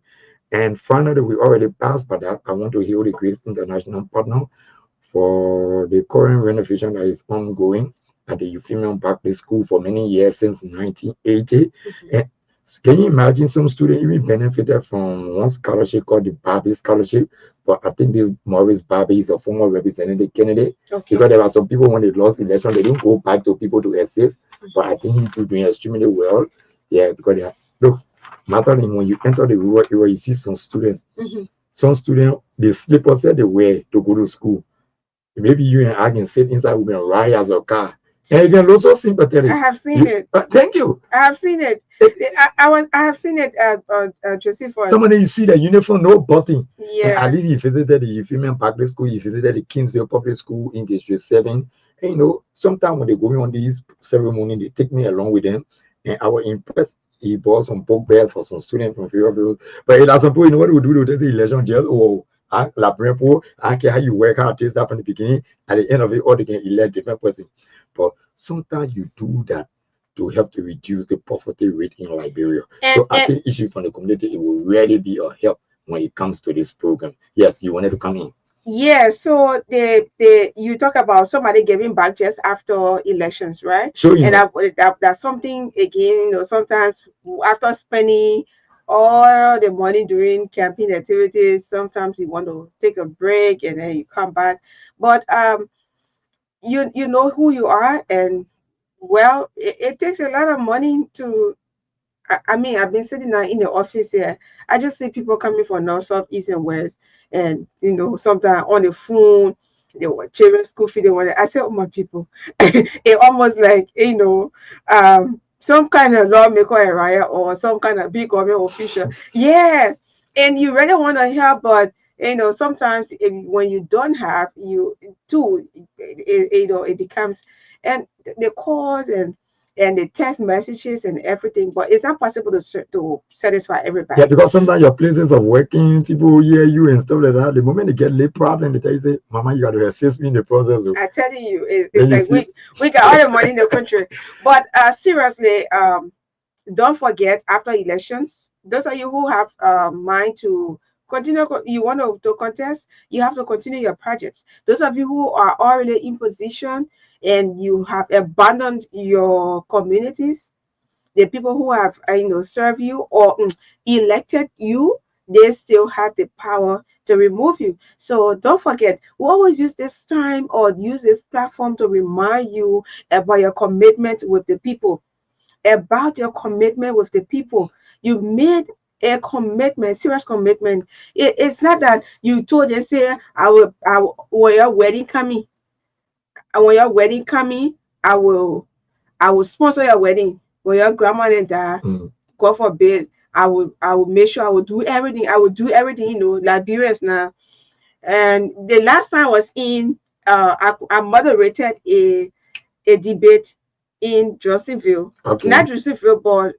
And finally, we already passed by that. I want to hear the great international partner for the current renovation that is ongoing at the Euphemian Barclay School for many years since 1980. Mhm. And can you imagine some students even benefited from one scholarship called the Barbie Scholarship? But I think this Maurice Barbie is a former representative candidate Okay. because there are some people when they lost election, they didn't go back to people to assist. But I think he's doing extremely well. Yeah, because they are, look, Madeline, when you enter the rural area, you see Mhm. some students, the slippers that they wear to go to school. Maybe you and I can sit inside with a ride as a car. And you can also sympathetic. I have seen it. Thank you. I have seen it. I have seen it. Josephus. Somebody you see the uniform, no button. And Yeah. at least he visited the Euphemian Public School, he visited the Kingsville Public School in District 7. And sometimes when they go on these ceremony, they take me along with them. And I was impressed. He bought some book bags for some students from Fairfield. But at some point, what we do, there's election just la prepo, I don't care how you work hard, this that from the beginning. At the end of it, all they can elect different person. But sometimes you do that to help to reduce the poverty rate in Liberia. So I think issue from the community, it will really be a help when it comes to this program. Yes, you wanted to come in. Yeah, so you talk about somebody giving back just after elections, right? Sure, And that's something again, sometimes after spending all the money during campaign activities, sometimes you want to take a break and then you come back. But you know who you are, and well, it takes a lot of money to I mean, I've been sitting now in the office here. I just see people coming from north, south, east, and west, and sometimes on the phone, they want children's school fee. They want. I say, oh my people, it almost like some kind of lawmaker area or some kind of big government official. Yeah, and you really want to help, but sometimes when you don't have, you too, it becomes, and the calls and the text messages and everything, but it's not possible to satisfy everybody. Yeah, because sometimes your places of working, people hear you and stuff like that. The moment they get late problem, they tell you, say, Mama, you got to assist me in the process. I tell you, it's like we got all the money in the country. But seriously, don't forget after elections, those of you who have mind to continue, you want to contest, you have to continue your projects. Those of you who are already in position and you have abandoned your communities, the people who have served you or elected you, they still have the power to remove you. So don't forget, we always use this time or use this platform to remind you about your commitment with the people, about your commitment with the people. You made a commitment, serious commitment. It's not that you told them, say, when your wedding coming, and when your wedding coming, I will sponsor your wedding. When your grandma and die, Mm. God forbid, I would make sure I would do everything. I would do everything, you know, Liberians now. And the last time I was in, I moderated a debate in Josephville, Okay. not Josephville, but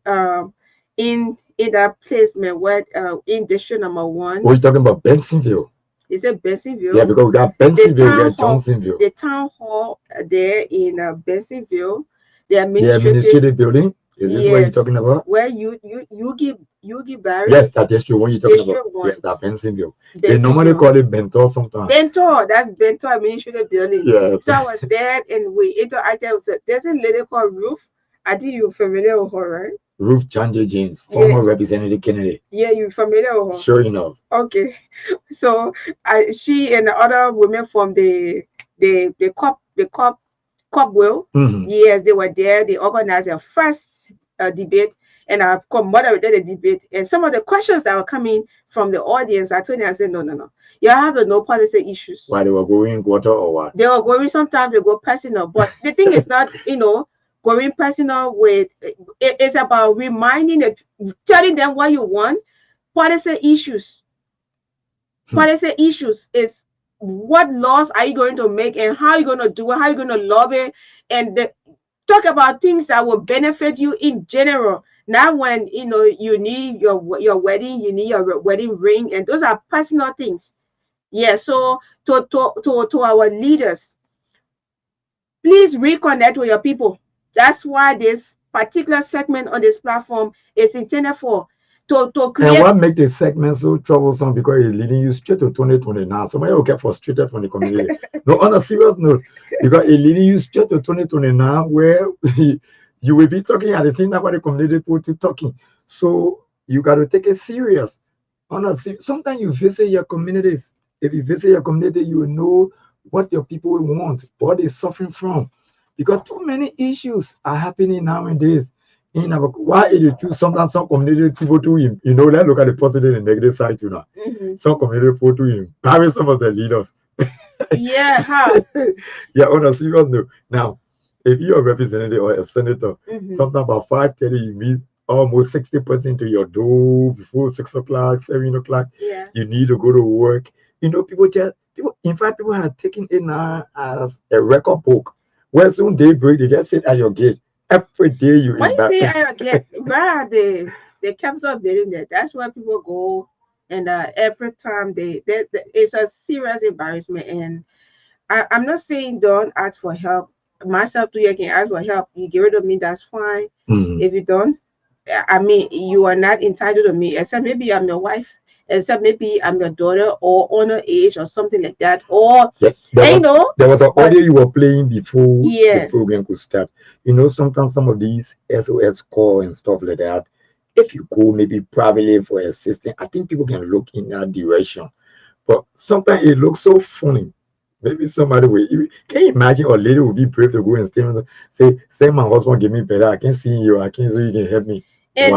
in that place, man, where in district number 1. We're talking about Bensonville. Is it Bensonville? Yeah, because we got Bensonville, we got Johnsonville. The town hall there in Bensonville, the The administrative building. Is this what you're talking about? Where you give Barry. Yes, that's true. What you're talking District about. 1. Yes, that's Bensonville. They normally call it Bentor sometimes. Bentor, that's Bentor administrative building. Yeah. So I was there and we interacted with, there's a lady called Ruth. I think you're familiar with her, right? Ruth Chanje James, former Representative Kennedy. Yeah, you're familiar with her. Sure enough. Okay. So she and the other women from the Cup Will, yes, they were there. They organized their first debate, and I moderated the debate. And some of the questions that were coming from the audience, I told them, I said, no. You have to know policy issues. Why they were going quarter or what? They were going, sometimes they go personal. But the thing is not, you know, going personal with, it's about reminding them, telling them what you want. Policy issues. Policy issues is what laws are you going to make and how are you going to do it, how are you going to lobby, and talk about things that will benefit you in general. Not when, you know, you need your wedding, you need your wedding ring, and those are personal things. Yeah, so to our leaders, please reconnect with your people. That's why this particular segment on this platform is intended for. To create. And what makes the segment so troublesome, because it's leading you straight to 2029. Somebody will get frustrated from the community. No, on a serious note, because it's leading you straight to 2029, where you will be talking at the same time what the community put you talking. So you got to take it serious. Sometimes you visit your communities. If you visit your community, you will know what your people want, what they're suffering from. Because too many issues are happening nowadays. Why is it true? Sometimes some community people do, you know, let's look at the positive and negative side too now. Some community people do embarrass some of the leaders. Yeah, how? Yeah, on a serious note. Now, if you're a representative or a senator, sometimes about 5:30, you meet almost 60% to your door before 6 o'clock, 7 o'clock. Yeah. You need to go to work. You know, people, in fact, people have taken it now as a record book. Where soon they break, they just sit at your gate. Every day you when you say I get where are the capital building there, that's where people go, and every time they it's a serious embarrassment. And I'm not saying don't ask for help. Myself too, you can ask for help. You get rid of me, that's fine. If you don't, I mean, you are not entitled to me, except maybe I'm your wife, except maybe I'm your daughter or underage or something like that. Or there was an audio you were playing before the program could start. You know, sometimes some of these SOS call and stuff like that, if you go maybe privately for assistance, I think people can look in that direction. But sometimes it looks so funny. Maybe somebody will. Can you imagine a lady will be brave to go and say my husband give me better. I can see you. I can so you can help me. And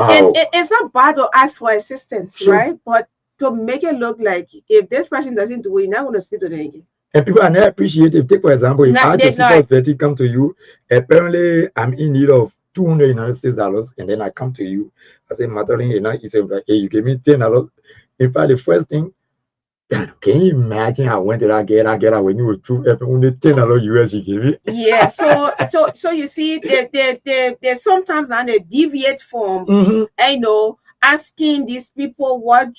it's not bad to ask for assistance, right? But to make it look like if this person doesn't do it, you're not going to speak to them again. And people are not appreciative. Take for example, if I just Betty come to you, apparently I'm in need of $200 and then I come to you. I say, Magdalene, you say, hey, you give me $10. In fact, the first thing, can you imagine I went to that get when you were only $10 US you gave me? Yeah, so you see, they sometimes and they deviate from, I know, asking these people what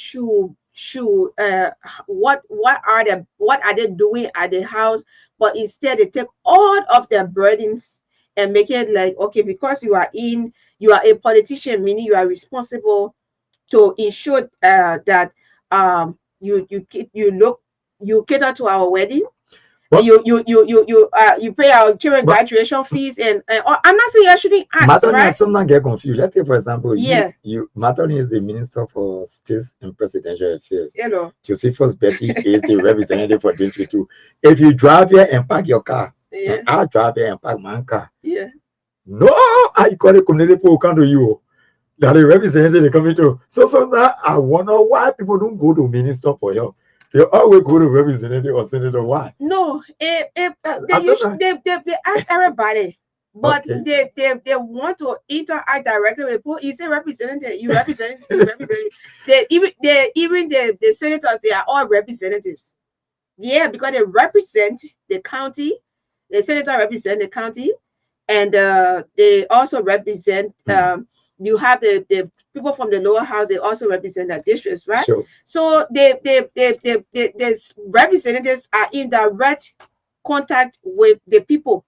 are they doing at the house, but instead they take all of their burdens and make it like, okay, because you are a politician, meaning you are responsible to ensure that you cater to our wedding. What? You pay our children graduation fees, and I'm not saying I shouldn't ask. Magdalene, sometimes get confused. Let's say, for example, Magdalene is the Minister for States and Presidential Affairs. Hello. Josephus Betty is the representative for District 2. If you drive here and park your car, and I drive here and park my car. Yeah. No, I call the community people come to you. That the representative they coming to. So sometimes I wonder why people don't go to minister for help. They always go to representative or senator. Why? No, they ask everybody. But Okay. they want to interact directly with people. You say representative, you represent, you represent. The senators, they are all representatives. Yeah, because they represent the county. The senator represent the county, and they also represent. You have the people from the lower house. They also represent the districts, right? Sure. So the representatives are in direct contact with the people.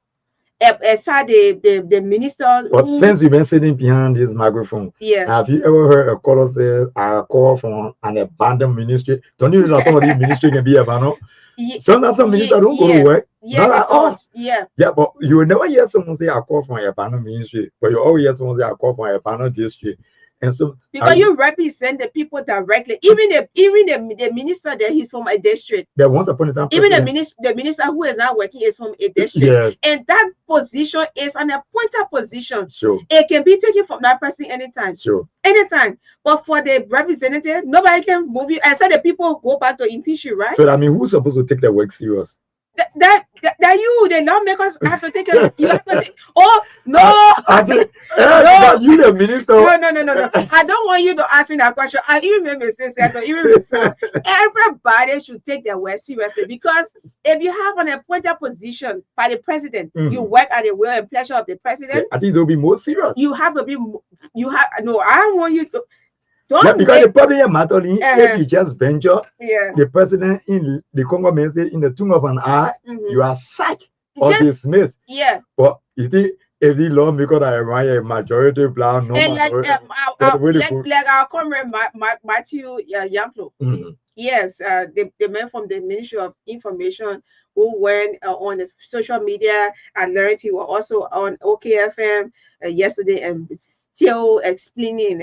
Aside the minister But who, since you've been sitting behind this microphone, yeah, have you ever heard a caller say, "I call from an abandoned ministry"? Don't you know that some of these ministry can be abandoned? Sometimes some ministers don't go to work. yeah, Not they at all. don't. Yeah, Yeah, but you will never hear someone say, "I call from a abandoned ministry," but you always hear someone say, "I call from a abandoned district." And so, because you represent the people directly. Even the minister that he's from a district. there once upon a time, Even the minister who is not working is from a district. yeah, And that position is an appointed position. sure, It can be taken from that person anytime. sure. Anytime. But for the representative, nobody can move you. And so the people go back to impeach you, right? So I mean, who's supposed to take the work serious? That you, the lawmakers, have to take it. You have to take. Oh no! I think, No. you the minister. No. I don't want you to ask me that question. I even made mistakes. I don't even respond. Everybody should take their work seriously, because if you have an appointed position by the president, you work at the will and pleasure of the president. I think it will be more serious. You have to be. You have no. I don't want you to. Don't. Yeah, because the problem here, Magdalene, if you just venture, Yeah. the president in the Congo may say, in the tune of an eye, you are sacked or Just- dismissed. Yeah. But you see, if the lawmaker are a majority black, no And like majority, like our comrade Matthew Yanklo. Yes, the man from the Ministry of Information who went on the social media. I learned he was also on OKFM yesterday and still explaining,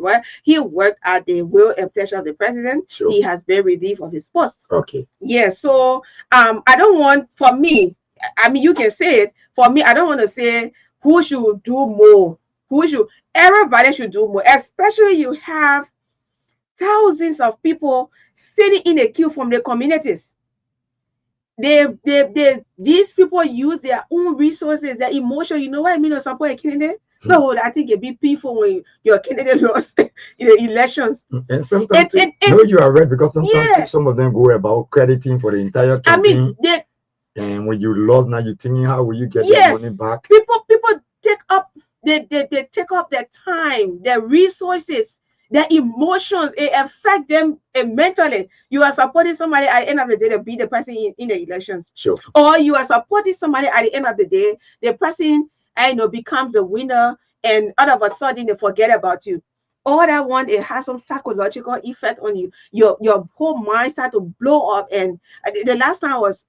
right? He worked at the will and pleasure of the president. Sure. He has been relieved of his post. Okay. Yeah, so I don't want, for me, I mean, you can say it. For me, I don't want to say who should do more. Everybody should do more, especially you have thousands of people sitting in a queue from the communities. These people use their own resources, their emotion. You know what I mean? Or support a candidate. No, I think it'd be painful when your candidate lost in the elections. And sometimes, no, you are right, because sometimes some of them go about crediting for the entire campaign. I mean, and when you lost, now you're thinking, how will you get your money back? People take up, they take up their time, their resources, their emotions. It affect them mentally. You are supporting somebody at the end of the day to be the person in the elections. Sure. Or you are supporting somebody at the end of the day, the person becomes the winner, and all of a sudden they forget about you. All that one, it has some psychological effect on you. Your whole mind start to blow up. And the last time I was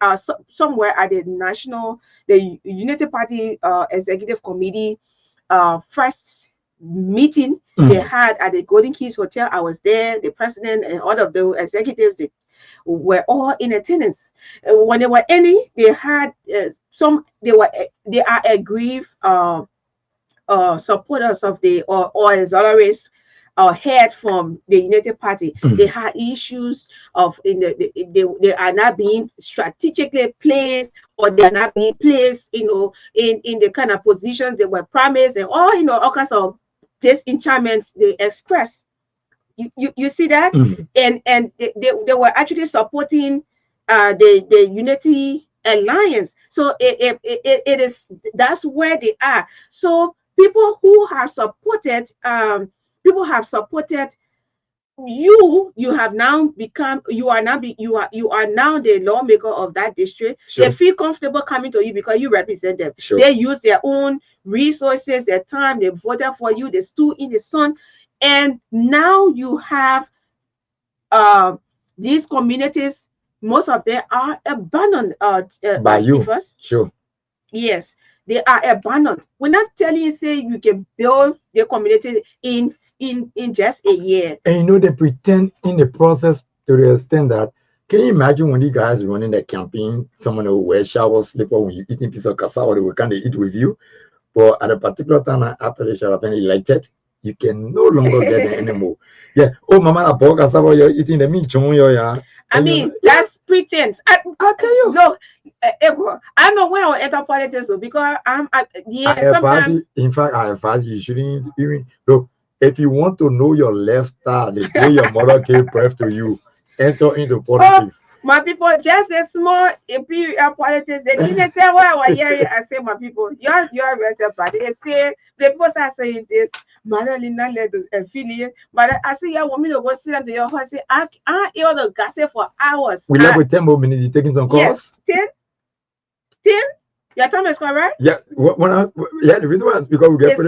somewhere at the Unity Party Executive Committee first meeting they had at the Golden Keys Hotel. I was there. The president and all of the executives, they were all in attendance. When they were any, they had they are aggrieved supporters of the or auxiliaries head from the United Party. They had issues of they are not being strategically placed, or they are not being placed, in the kind of positions they were promised, and all kinds of disenchantments they express. You see that? And they were actually supporting the Unity Alliance. So it is, that's where they are. So people who have supported you have now become, you are now the lawmaker of that district. Sure. They feel comfortable coming to you because you represent them. Sure. They use their own resources, their time, they voted for you, they stood in the sun, and now you have these communities, most of them are abandoned by you. Sure. Yes, they are abandoned. We're not telling you, say you can build the community in just a year. And they pretend in the process to the extent that, can you imagine when the guys running the campaign, someone will wear shower slipper when you eating piece of cassava, they will kind of eat with you. But at a particular time after the shower been elected, you can no longer get it anymore. Yeah. Oh, mama, I bought cassava, you're eating the meat, yeah. I mean, that's pretense. I'll tell you. Look, I know when I enter politics though, because I advise sometimes. you, in fact, I advise you shouldn't even look. If you want to know your lifestyle, the day your mother gave birth to you, enter into politics. My people, just a small politics. They didn't tell what I was hearing. I say, my people, you're arrested, but they say the people are saying this. Magdalene led the affiliate, but I say, yeah, want me to go sit down to your house. Say, I hear the gossip for hours. We left with 10 more minutes. You taking some calls? Yes, 10. Your time is correct. Yeah, the reason why is because we get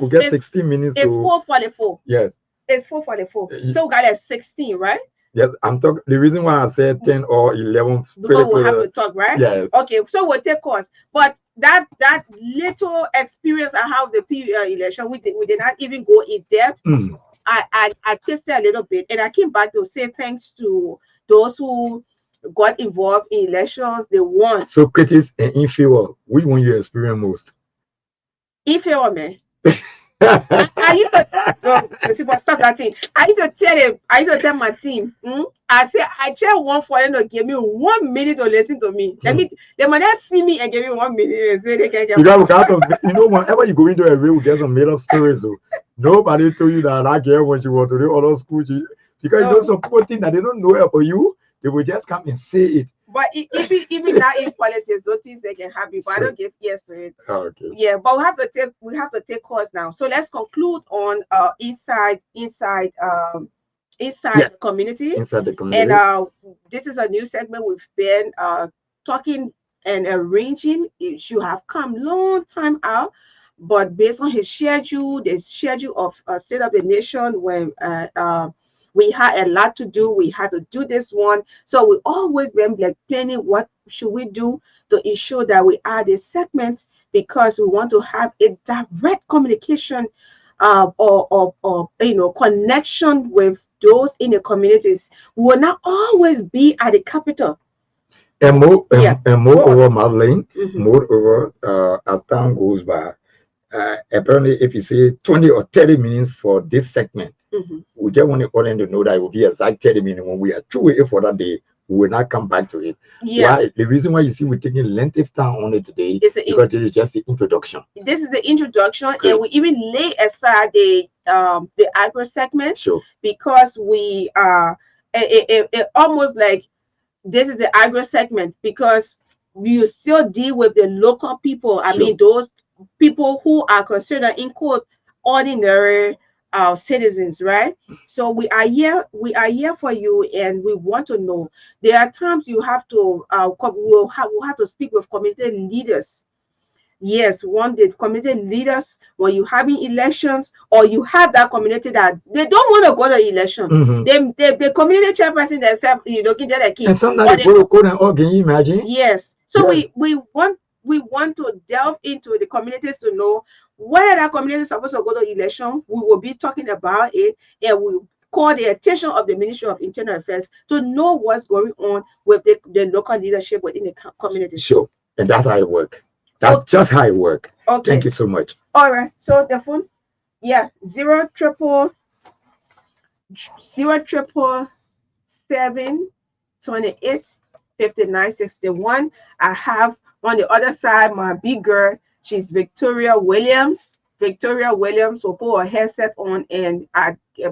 we get 16 minutes. It's 4:44. Yes, it's 4:44. So we got at 16, right? Yes, I'm talking. The reason why I said 10 or 11 because we'll have to talk, right? Yes. Okay, so we'll take course. But that little experience I have the election, we did not even go in depth. I tested a little bit, and I came back to say thanks to those who got involved in elections. They won. So critics and inferior, which one you experience most? Inferior, man. I used to stop that thing. I used to tell my team, I say I just want for them to give me 1 minute to listen to me. They might not see me and give me 1 minute and say they can get whenever you go into a room, we get some made up stories. So nobody told you that girl when she was to the other school, because some people think that they don't know about you, they will just come and say it. But even now in politics, those things they can have, but I don't give ears to it. Okay. Yeah, but we have to take course now. So let's conclude on inside the community. Inside the community. And this is a new segment we've been talking and arranging. It should have come long time out, but based on his schedule, the schedule of State of the Nation, when we had a lot to do. We had to do this one. So we always been like planning what should we do to ensure that we add this segment, because we want to have a direct communication or connection with those in the communities. We will not always be at the capital. And moreover, Magdalene, moreover, as time goes by, apparently if you say 20 or 30 minutes for this segment, we just want them to know that it will be exact 30 minutes. When we are through it for that day, we will not come back to it. Yeah. Why? The reason why you see we're taking length of time on it today is because this is just the introduction. This is the introduction, and we even lay aside the agro segment, because we it almost like this is the agro segment, because we still deal with the local people. I mean, those people who are considered in quote ordinary citizens, right? So we are here for you, and we want to know. There are times you have to we'll have to speak with community leaders. Yes, the community leaders, when you're having elections, or you have that community that they don't want to go to election. The community chairperson themselves, can get a key. And sometimes they go and all, can you imagine? Yes. So we want to delve into the communities to know whether that community is supposed to go to election. We will be talking about it, and we call the attention of the Ministry of Internal Affairs to know what's going on with the local leadership within the community. Sure. And that's how it works. That's just how it works. Okay. Thank you so much. All right. So the phone, 077285961. I have on the other side my big girl. She's Victoria Williams. Victoria Williams will put her headset on, and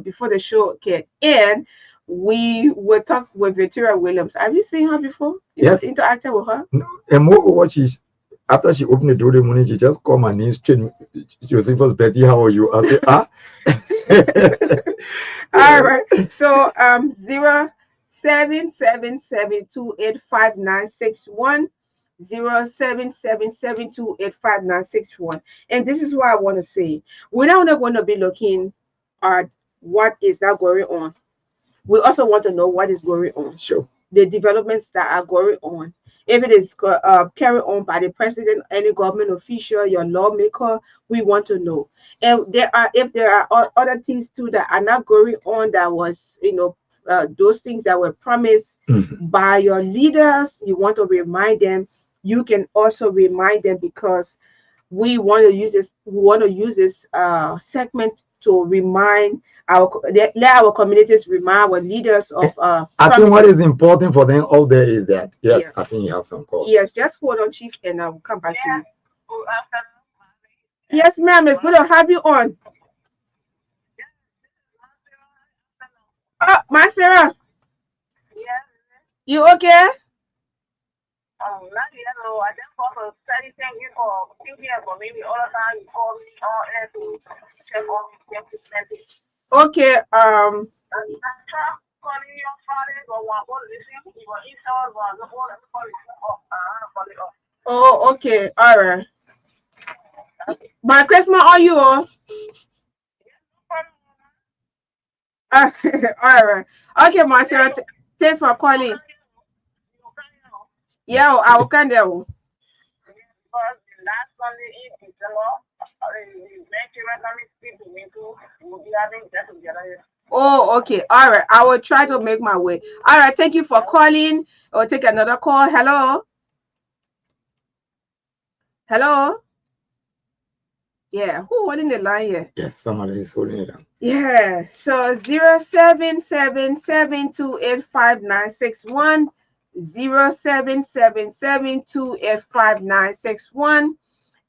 before the show can end, we will talk with Victoria Williams. Have you seen her before? Yes. Interacted with her? No. And moreover, after she opened the door the morning, she just called my name straight. Josephus Betty, how are you? I said, All right. So 0777285961. 0777285961. And this is what I want to say. We're not only going to be looking at what is that going on. We also want to know what is going on. Sure. The developments that are going on. If it is carried on by the president, any government official, your lawmaker, we want to know. And if there are other things too that are not going on, that was, those things that were promised by your leaders, you want to remind them. You can also remind them, because we want to use this. We want to use this segment to remind let our communities remind our leaders of I think what promises. is important for them all there is that, yes, Yeah. I think you have some calls. Yes, just hold on, Chief, and I will come back to you. Yes, ma'am, it's good to have you on. Oh, my Sarah, you okay? Not yet, no. I just want to say thank you for thinking about me all the time. You call me on air to check on me. Okay, I tried calling you on Friday, but one call listen, you were inside, but the whole call is off. Call it off. oh, okay, all right. By Christmas, are you all? All right. Okay, my Sarah, thanks for calling. Yeah, I will come there. Because the last Sunday in December, the next year coming speak to me too, we'll be having get together. Oh, okay. All right. I will try to make my way. All right. Thank you for calling. I'll take another call. Hello. Hello. Yeah. Who holding the line here? Yes, somebody is holding it down. Yeah. So 0777285961. 0777285961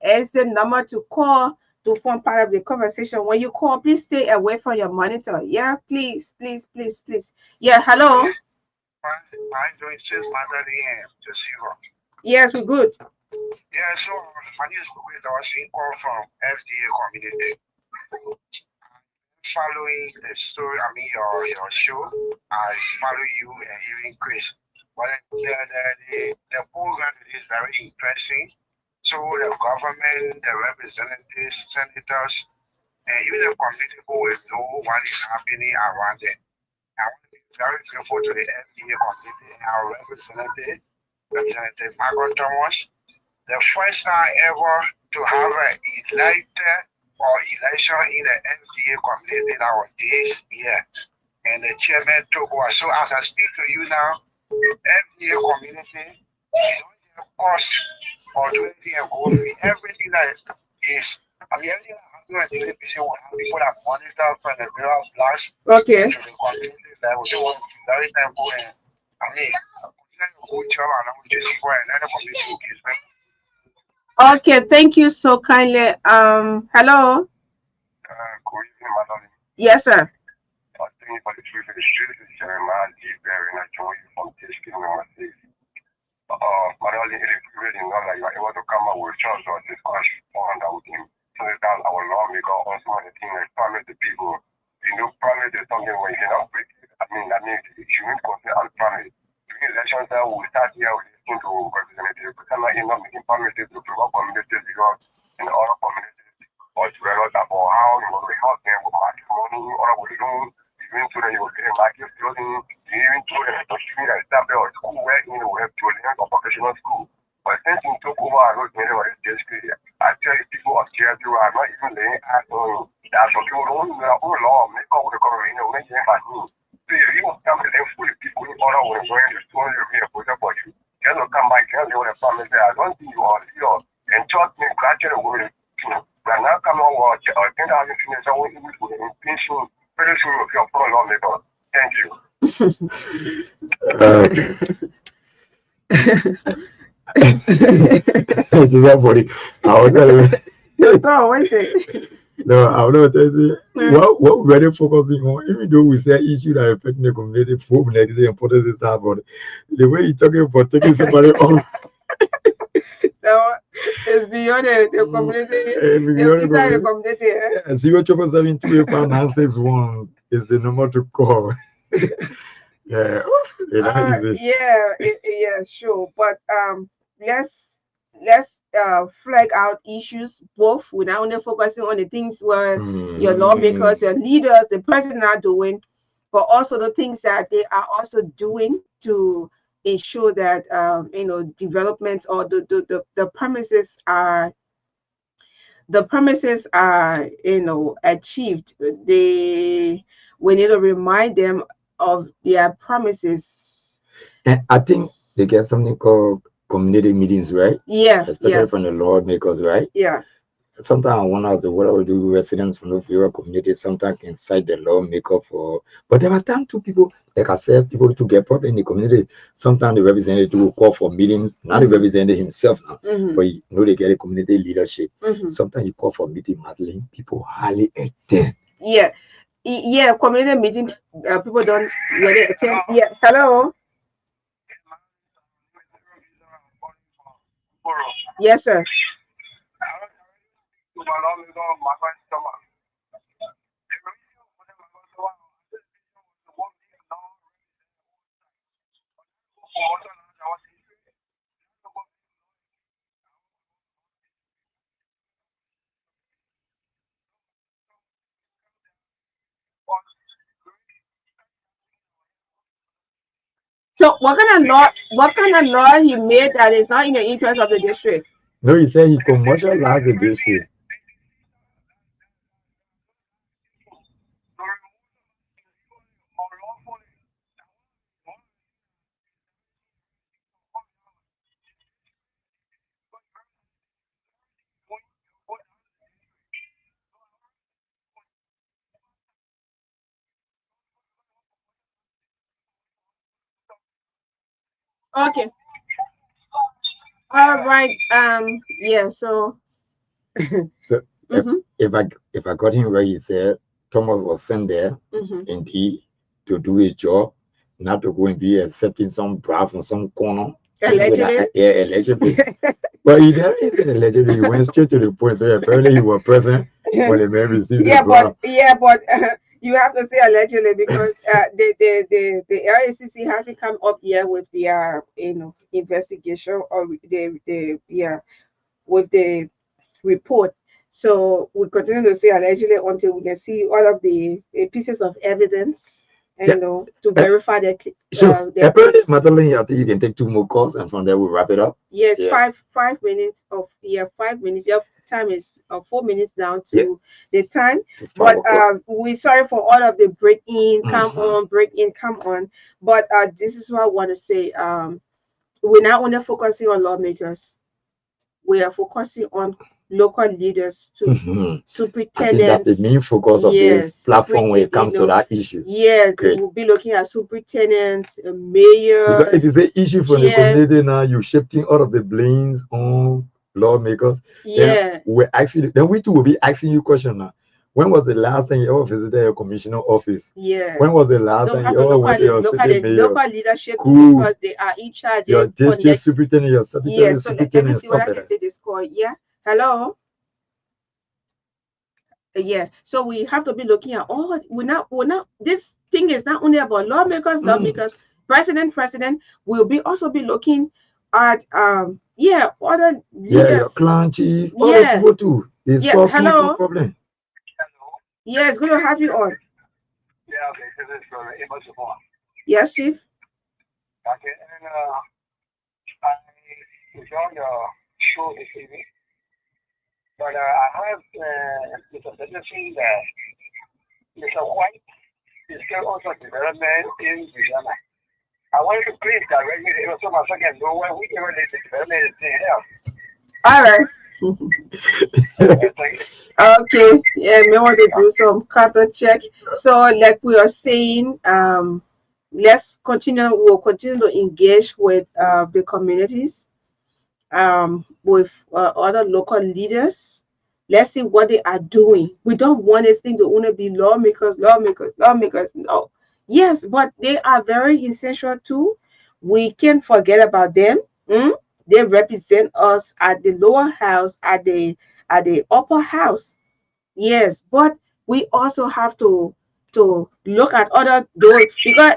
is the number to call to form part of the conversation. When you call, please stay away from your monitor. Yeah, please, please, please, please. Yeah, hello. I'm doing since Magdalene Saah. Yes, we're good. Yeah, so my name is Bukwet. I was in call from FDA community. Following the story, I mean your show, I follow you and even Chris. But the program is very interesting. So the government, the representatives, senators, and even the community will know what is happening around it. I want to be very grateful to the FDA community and our representative, Representative Margaret Thomas. The first time ever to have an elected or election in the FDA community that was this year. And the chairman took over. So as I speak to you now, FDA community, you don't have cost or do anything and go free. Everything that is, I mean, everything that happens in the will have people that monitor from the real blast Okay. to the community level. So want to be very thankful and I mean, a good job and I'm just going and the community engagement. Okay, thank you so kindly. Hello. Good evening, Madam. Yes, sir. Thank you for the truth and the truth. This is Jeremiah G. Berry and I join you from District number 6. Madam, it is really not like you are able to come up with church or discussion on that we can turn down our lawmaker also on the thing like promise the people. You know, promise is something when you cannot break it. I mean, that means you shouldn't consider and promise. During election time, we start here with listening to representatives, but I'm not making promises to promote communities because in other communities or to realize about how you know we help them with market money or with loans, even to the you get market building, even to the street and stuff or school where you know we have children or professional school. But since you took over and not many of this area, I tell you people of Jersey are not even laying eyes on you. There are some people who know who law make up with the government, you know, make them by you. So if you want to come and then fully people in order with going to store your real project for you. Just to come back and you want to promise that I don't think you are here. And trust me, gradually will we are now coming on watch or think I have finished our English with the intention very soon of your pro lawmaker. Thank you. It is that funny. I will tell you. So, what is it? No, I will tell you. What we're really focusing on, even though we say issue that affect the community, proof negative importance is about the way you're talking about taking somebody on. So, it's beyond the community. Inside the community. Yeah, 077285961 is the number to call. Yeah, yeah, sure. But let's flag out issues both. We're not only focusing on the things where your lawmakers, your leaders, the president are doing, but also the things that they are also doing to ensure that development or the premises are achieved. We need to remind them of their promises. And I think they get something called community meetings, right? Yeah, especially from the lawmakers, right? Yeah. sometimes I wonder as to what I will do residents from the rural community sometimes can cite the lawmaker for, but there are times two people, like I said, people to get problem in the community. Sometimes the representative will call for meetings, not the representative himself now, but you know they get a community leadership. Sometimes you call for meeting, Madeline, people hardly attend. Yeah. Yeah, community meeting, people don't really attend. Yeah, hello. Yes, sir. So what kind of law he made that is not in the interest of the district? No, he said he commercialized the district. Okay. All right. Yeah, so So mhm, if I got him right, he said Thomas was sent there mhm. indeed to do his job, not to go and be accepting some bribe from some corner. Allegedly. Yeah, allegedly. But he didn't say allegedly. He went straight to the point. So apparently he was present when the man received the bribe. But you have to say allegedly because the LACC hasn't come up yet with their investigation or the yeah with the report. So we continue to say allegedly until we can see all of the pieces of evidence, Yeah. to Uh, verify so their apparently, claims. Madeline, I think you can take two more calls and from there we'll wrap it up. Yes, Yeah. 5 minutes of 5 minutes. Your time is 4 minutes down Yeah. to the time. To 5 o'clock. But we sorry for all of the break in, come Mhm. on, break in, come on. But this is what I want to say. We're not only focusing on lawmakers. We are focusing on local leaders too, Mhm. I think that's the superintendents. main focus of this Yes, platform when it comes to that issue. yes, Great. we'll be looking at superintendents, Because it mayors, is an issue from the GM. community now. You're shifting all of the blames on lawmakers. Then Yeah. we too will be asking you question now. When was the last time you ever visited your commissioner office? Yeah. When was the last So we time have you to ever look went at to your look at city the mayor? local leadership too Cool. because they are in charge Your for district next. superintendent, your Yeah. statutory So let me superintendent, see what stuff I like can that. take this call. Yeah. Hello. Yeah. So we have to be looking at we're not this thing is not only about lawmakers, president. We'll be also be looking at other Yeah, your leaders. clan chief, other Yeah. people too. They Yeah. solve some small Hello. problem. Yeah, it's good to have you on. Yeah, okay, this is able to go. Yes, Chief. Okay, and I enjoy your show this evening, but I have the possibility that Mr. White is still also development in Louisiana. I wanted to please direct me to so much I can know where we ever did the development is in All right. here. Thank you. Okay. Yeah, we want to do some counter check. So, like we are saying, let's continue. We'll continue to engage with the communities, with other local leaders. Let's see what they are doing. We don't want this thing to only be lawmakers. No. Yes, but they are very essential too. We can't forget about them. Mm? They represent us at the lower house, at the upper house. Yes, but we also have to look at other doors because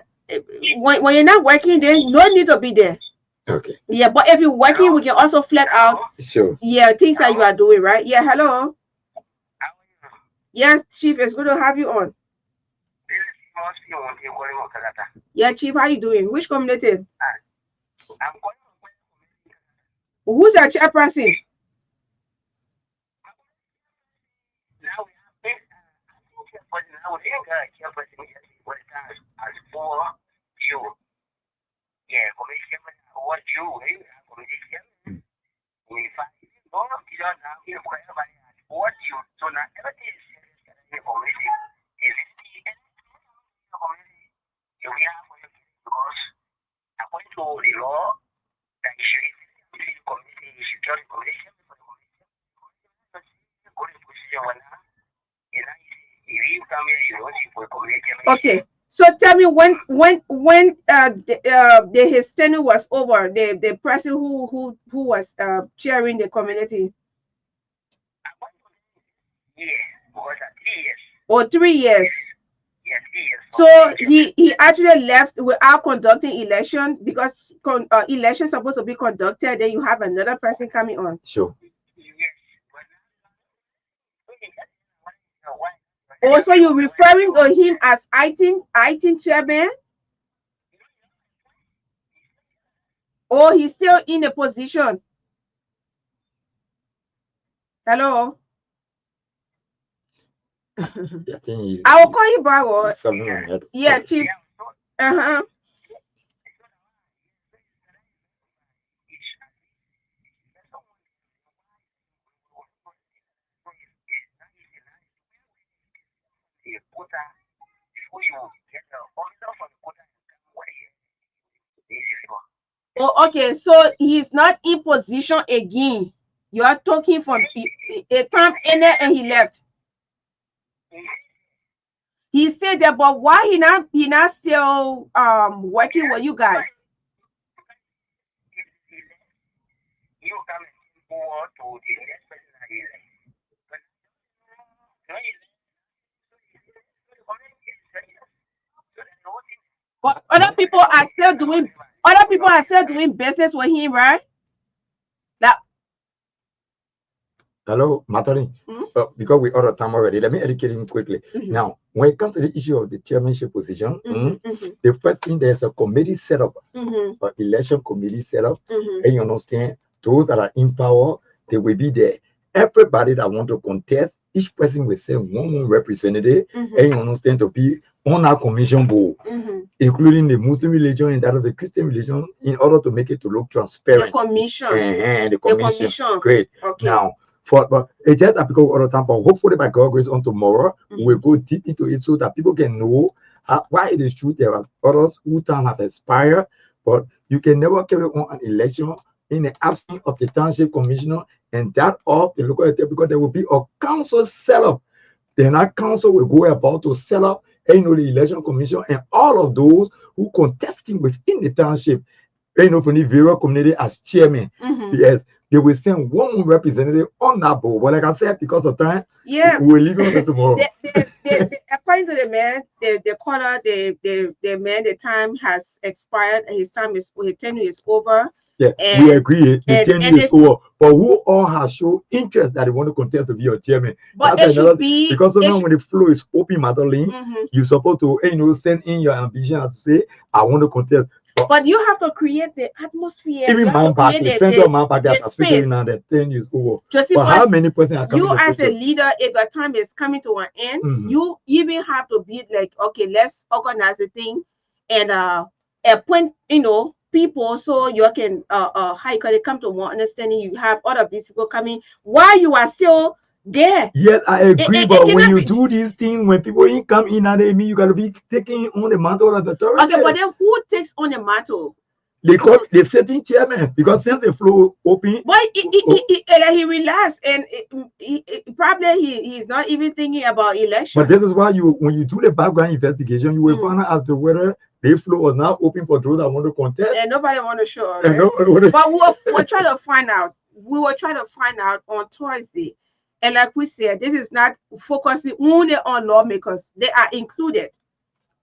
when you're not working, there no need to be there. Okay, Yeah, but if you're working, we can also flag out sure. things that you are doing, right? Yeah, hello. Yeah, Chief, it's good to have you on. Yeah, Chief, how you doing? Which community? Who's your chairperson? Okay. So tell me when his tenure was over, the person who was chairing the community. Or 3 years. So he actually left without conducting election because election supposed to be conducted. Then you have another person coming on. Sure. Also, you're referring to him as acting chairman? Or he's still in a position? Hello? I think I will call you back. Or something. yeah, Chief. Uh-huh. Oh, okay. So he's not in position again. You are talking from a time ended and he left. He said that, but why he not still working with you guys? But other people are still doing business with him, right? That Hello, Matari. Because we out of time already, let me educate him quickly. Now, when it comes to the issue of the chairmanship position, the first thing, there's a committee set up, an election committee set up, and you understand, those that are in power, they will be there. Everybody that want to contest, each person will send one representative, and you understand, to be on our commission board, including the Muslim religion and that of the Christian religion, in order to make it to look transparent. The commission. The commission. Great. Okay. Now, but it just because all the time, but hopefully by God's grace on tomorrow, we'll go deep into it so that people can know why it is true there are others who time have expired, but you can never carry on an election in the absence of the township commissioner and that of the local authority, because there will be a council set up. Then that council will go about to set up the election commission and all of those who contesting within the township, from the various community as chairman. Yes, they will send one representative on that board. But like I said, because of time, we will leave it on tomorrow. According to the man, the caller, the man, the time has expired. His tenure is over. Yeah, we agree. The tenure is over. But who all have shown interest that they want to contest to be your chairman? But that's it should be because sometimes when the flow is open, Magdalene, you're supposed to send in your ambition and to say, I want to contest. But you have to create the atmosphere. Even man party, the central man party, especially now the 10 years over. But how many persons are coming? You as a leader, if your time is coming to an end, you even have to be like, okay, let's organize the thing and appoint, people so you can how you can come to one understanding. You have all of these people coming while you are still there. Yes, I agree. But when you do these things, when people ain't come in and they mean you gotta be taking on the mantle of the authority. Okay, but then who takes on the mantle? They call the sitting chairman, because since the flow open, but he relaxed and probably he's not even thinking about election. But this is why when you do the background investigation, you will find out as to whether the flow was now open for those that want to contest. And nobody want to show. Right? But we'll try to find out. We will try to find out on Thursday. And like we said, this is not focusing only on lawmakers. They are included.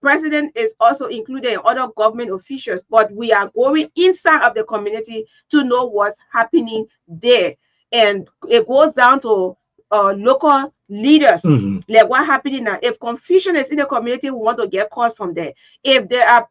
President is also included in other government officials, but we are going inside of the community to know what's happening there. And it goes down to local leaders, like what happening now. If confusion is in the community, we want to get calls from there. If there are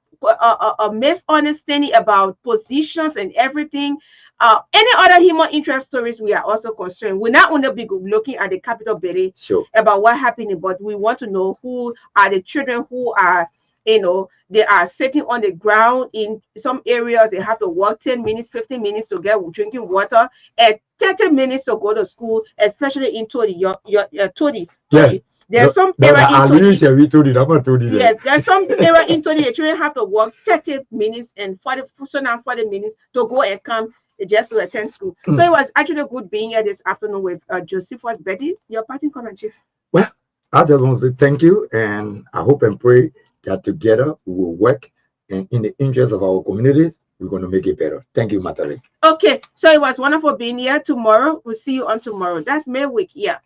a misunderstanding about positions and everything, any other human interest stories, we are also concerned. We're not only be looking at the capital building about what happening, but we want to know who are the children who are, they are sitting on the ground in some areas. They have to walk 10 minutes, 15 minutes to get drinking water, and 30 minutes to go to school, especially in Todi. There's some area in Todi. Yes, there's some area in Todi. The children have to walk 30 minutes and 40 minutes to go and come just to attend school. So it was actually good being here this afternoon with Josephus Betty. Your parting comment, Chief. Well, I just want to say thank you, and I hope and pray that together we will work, and in the interest of our communities, we're going to make it better. Thank you, Magdalene. Okay, so it was wonderful being here. Tomorrow, we'll see you on tomorrow. That's May week, yeah.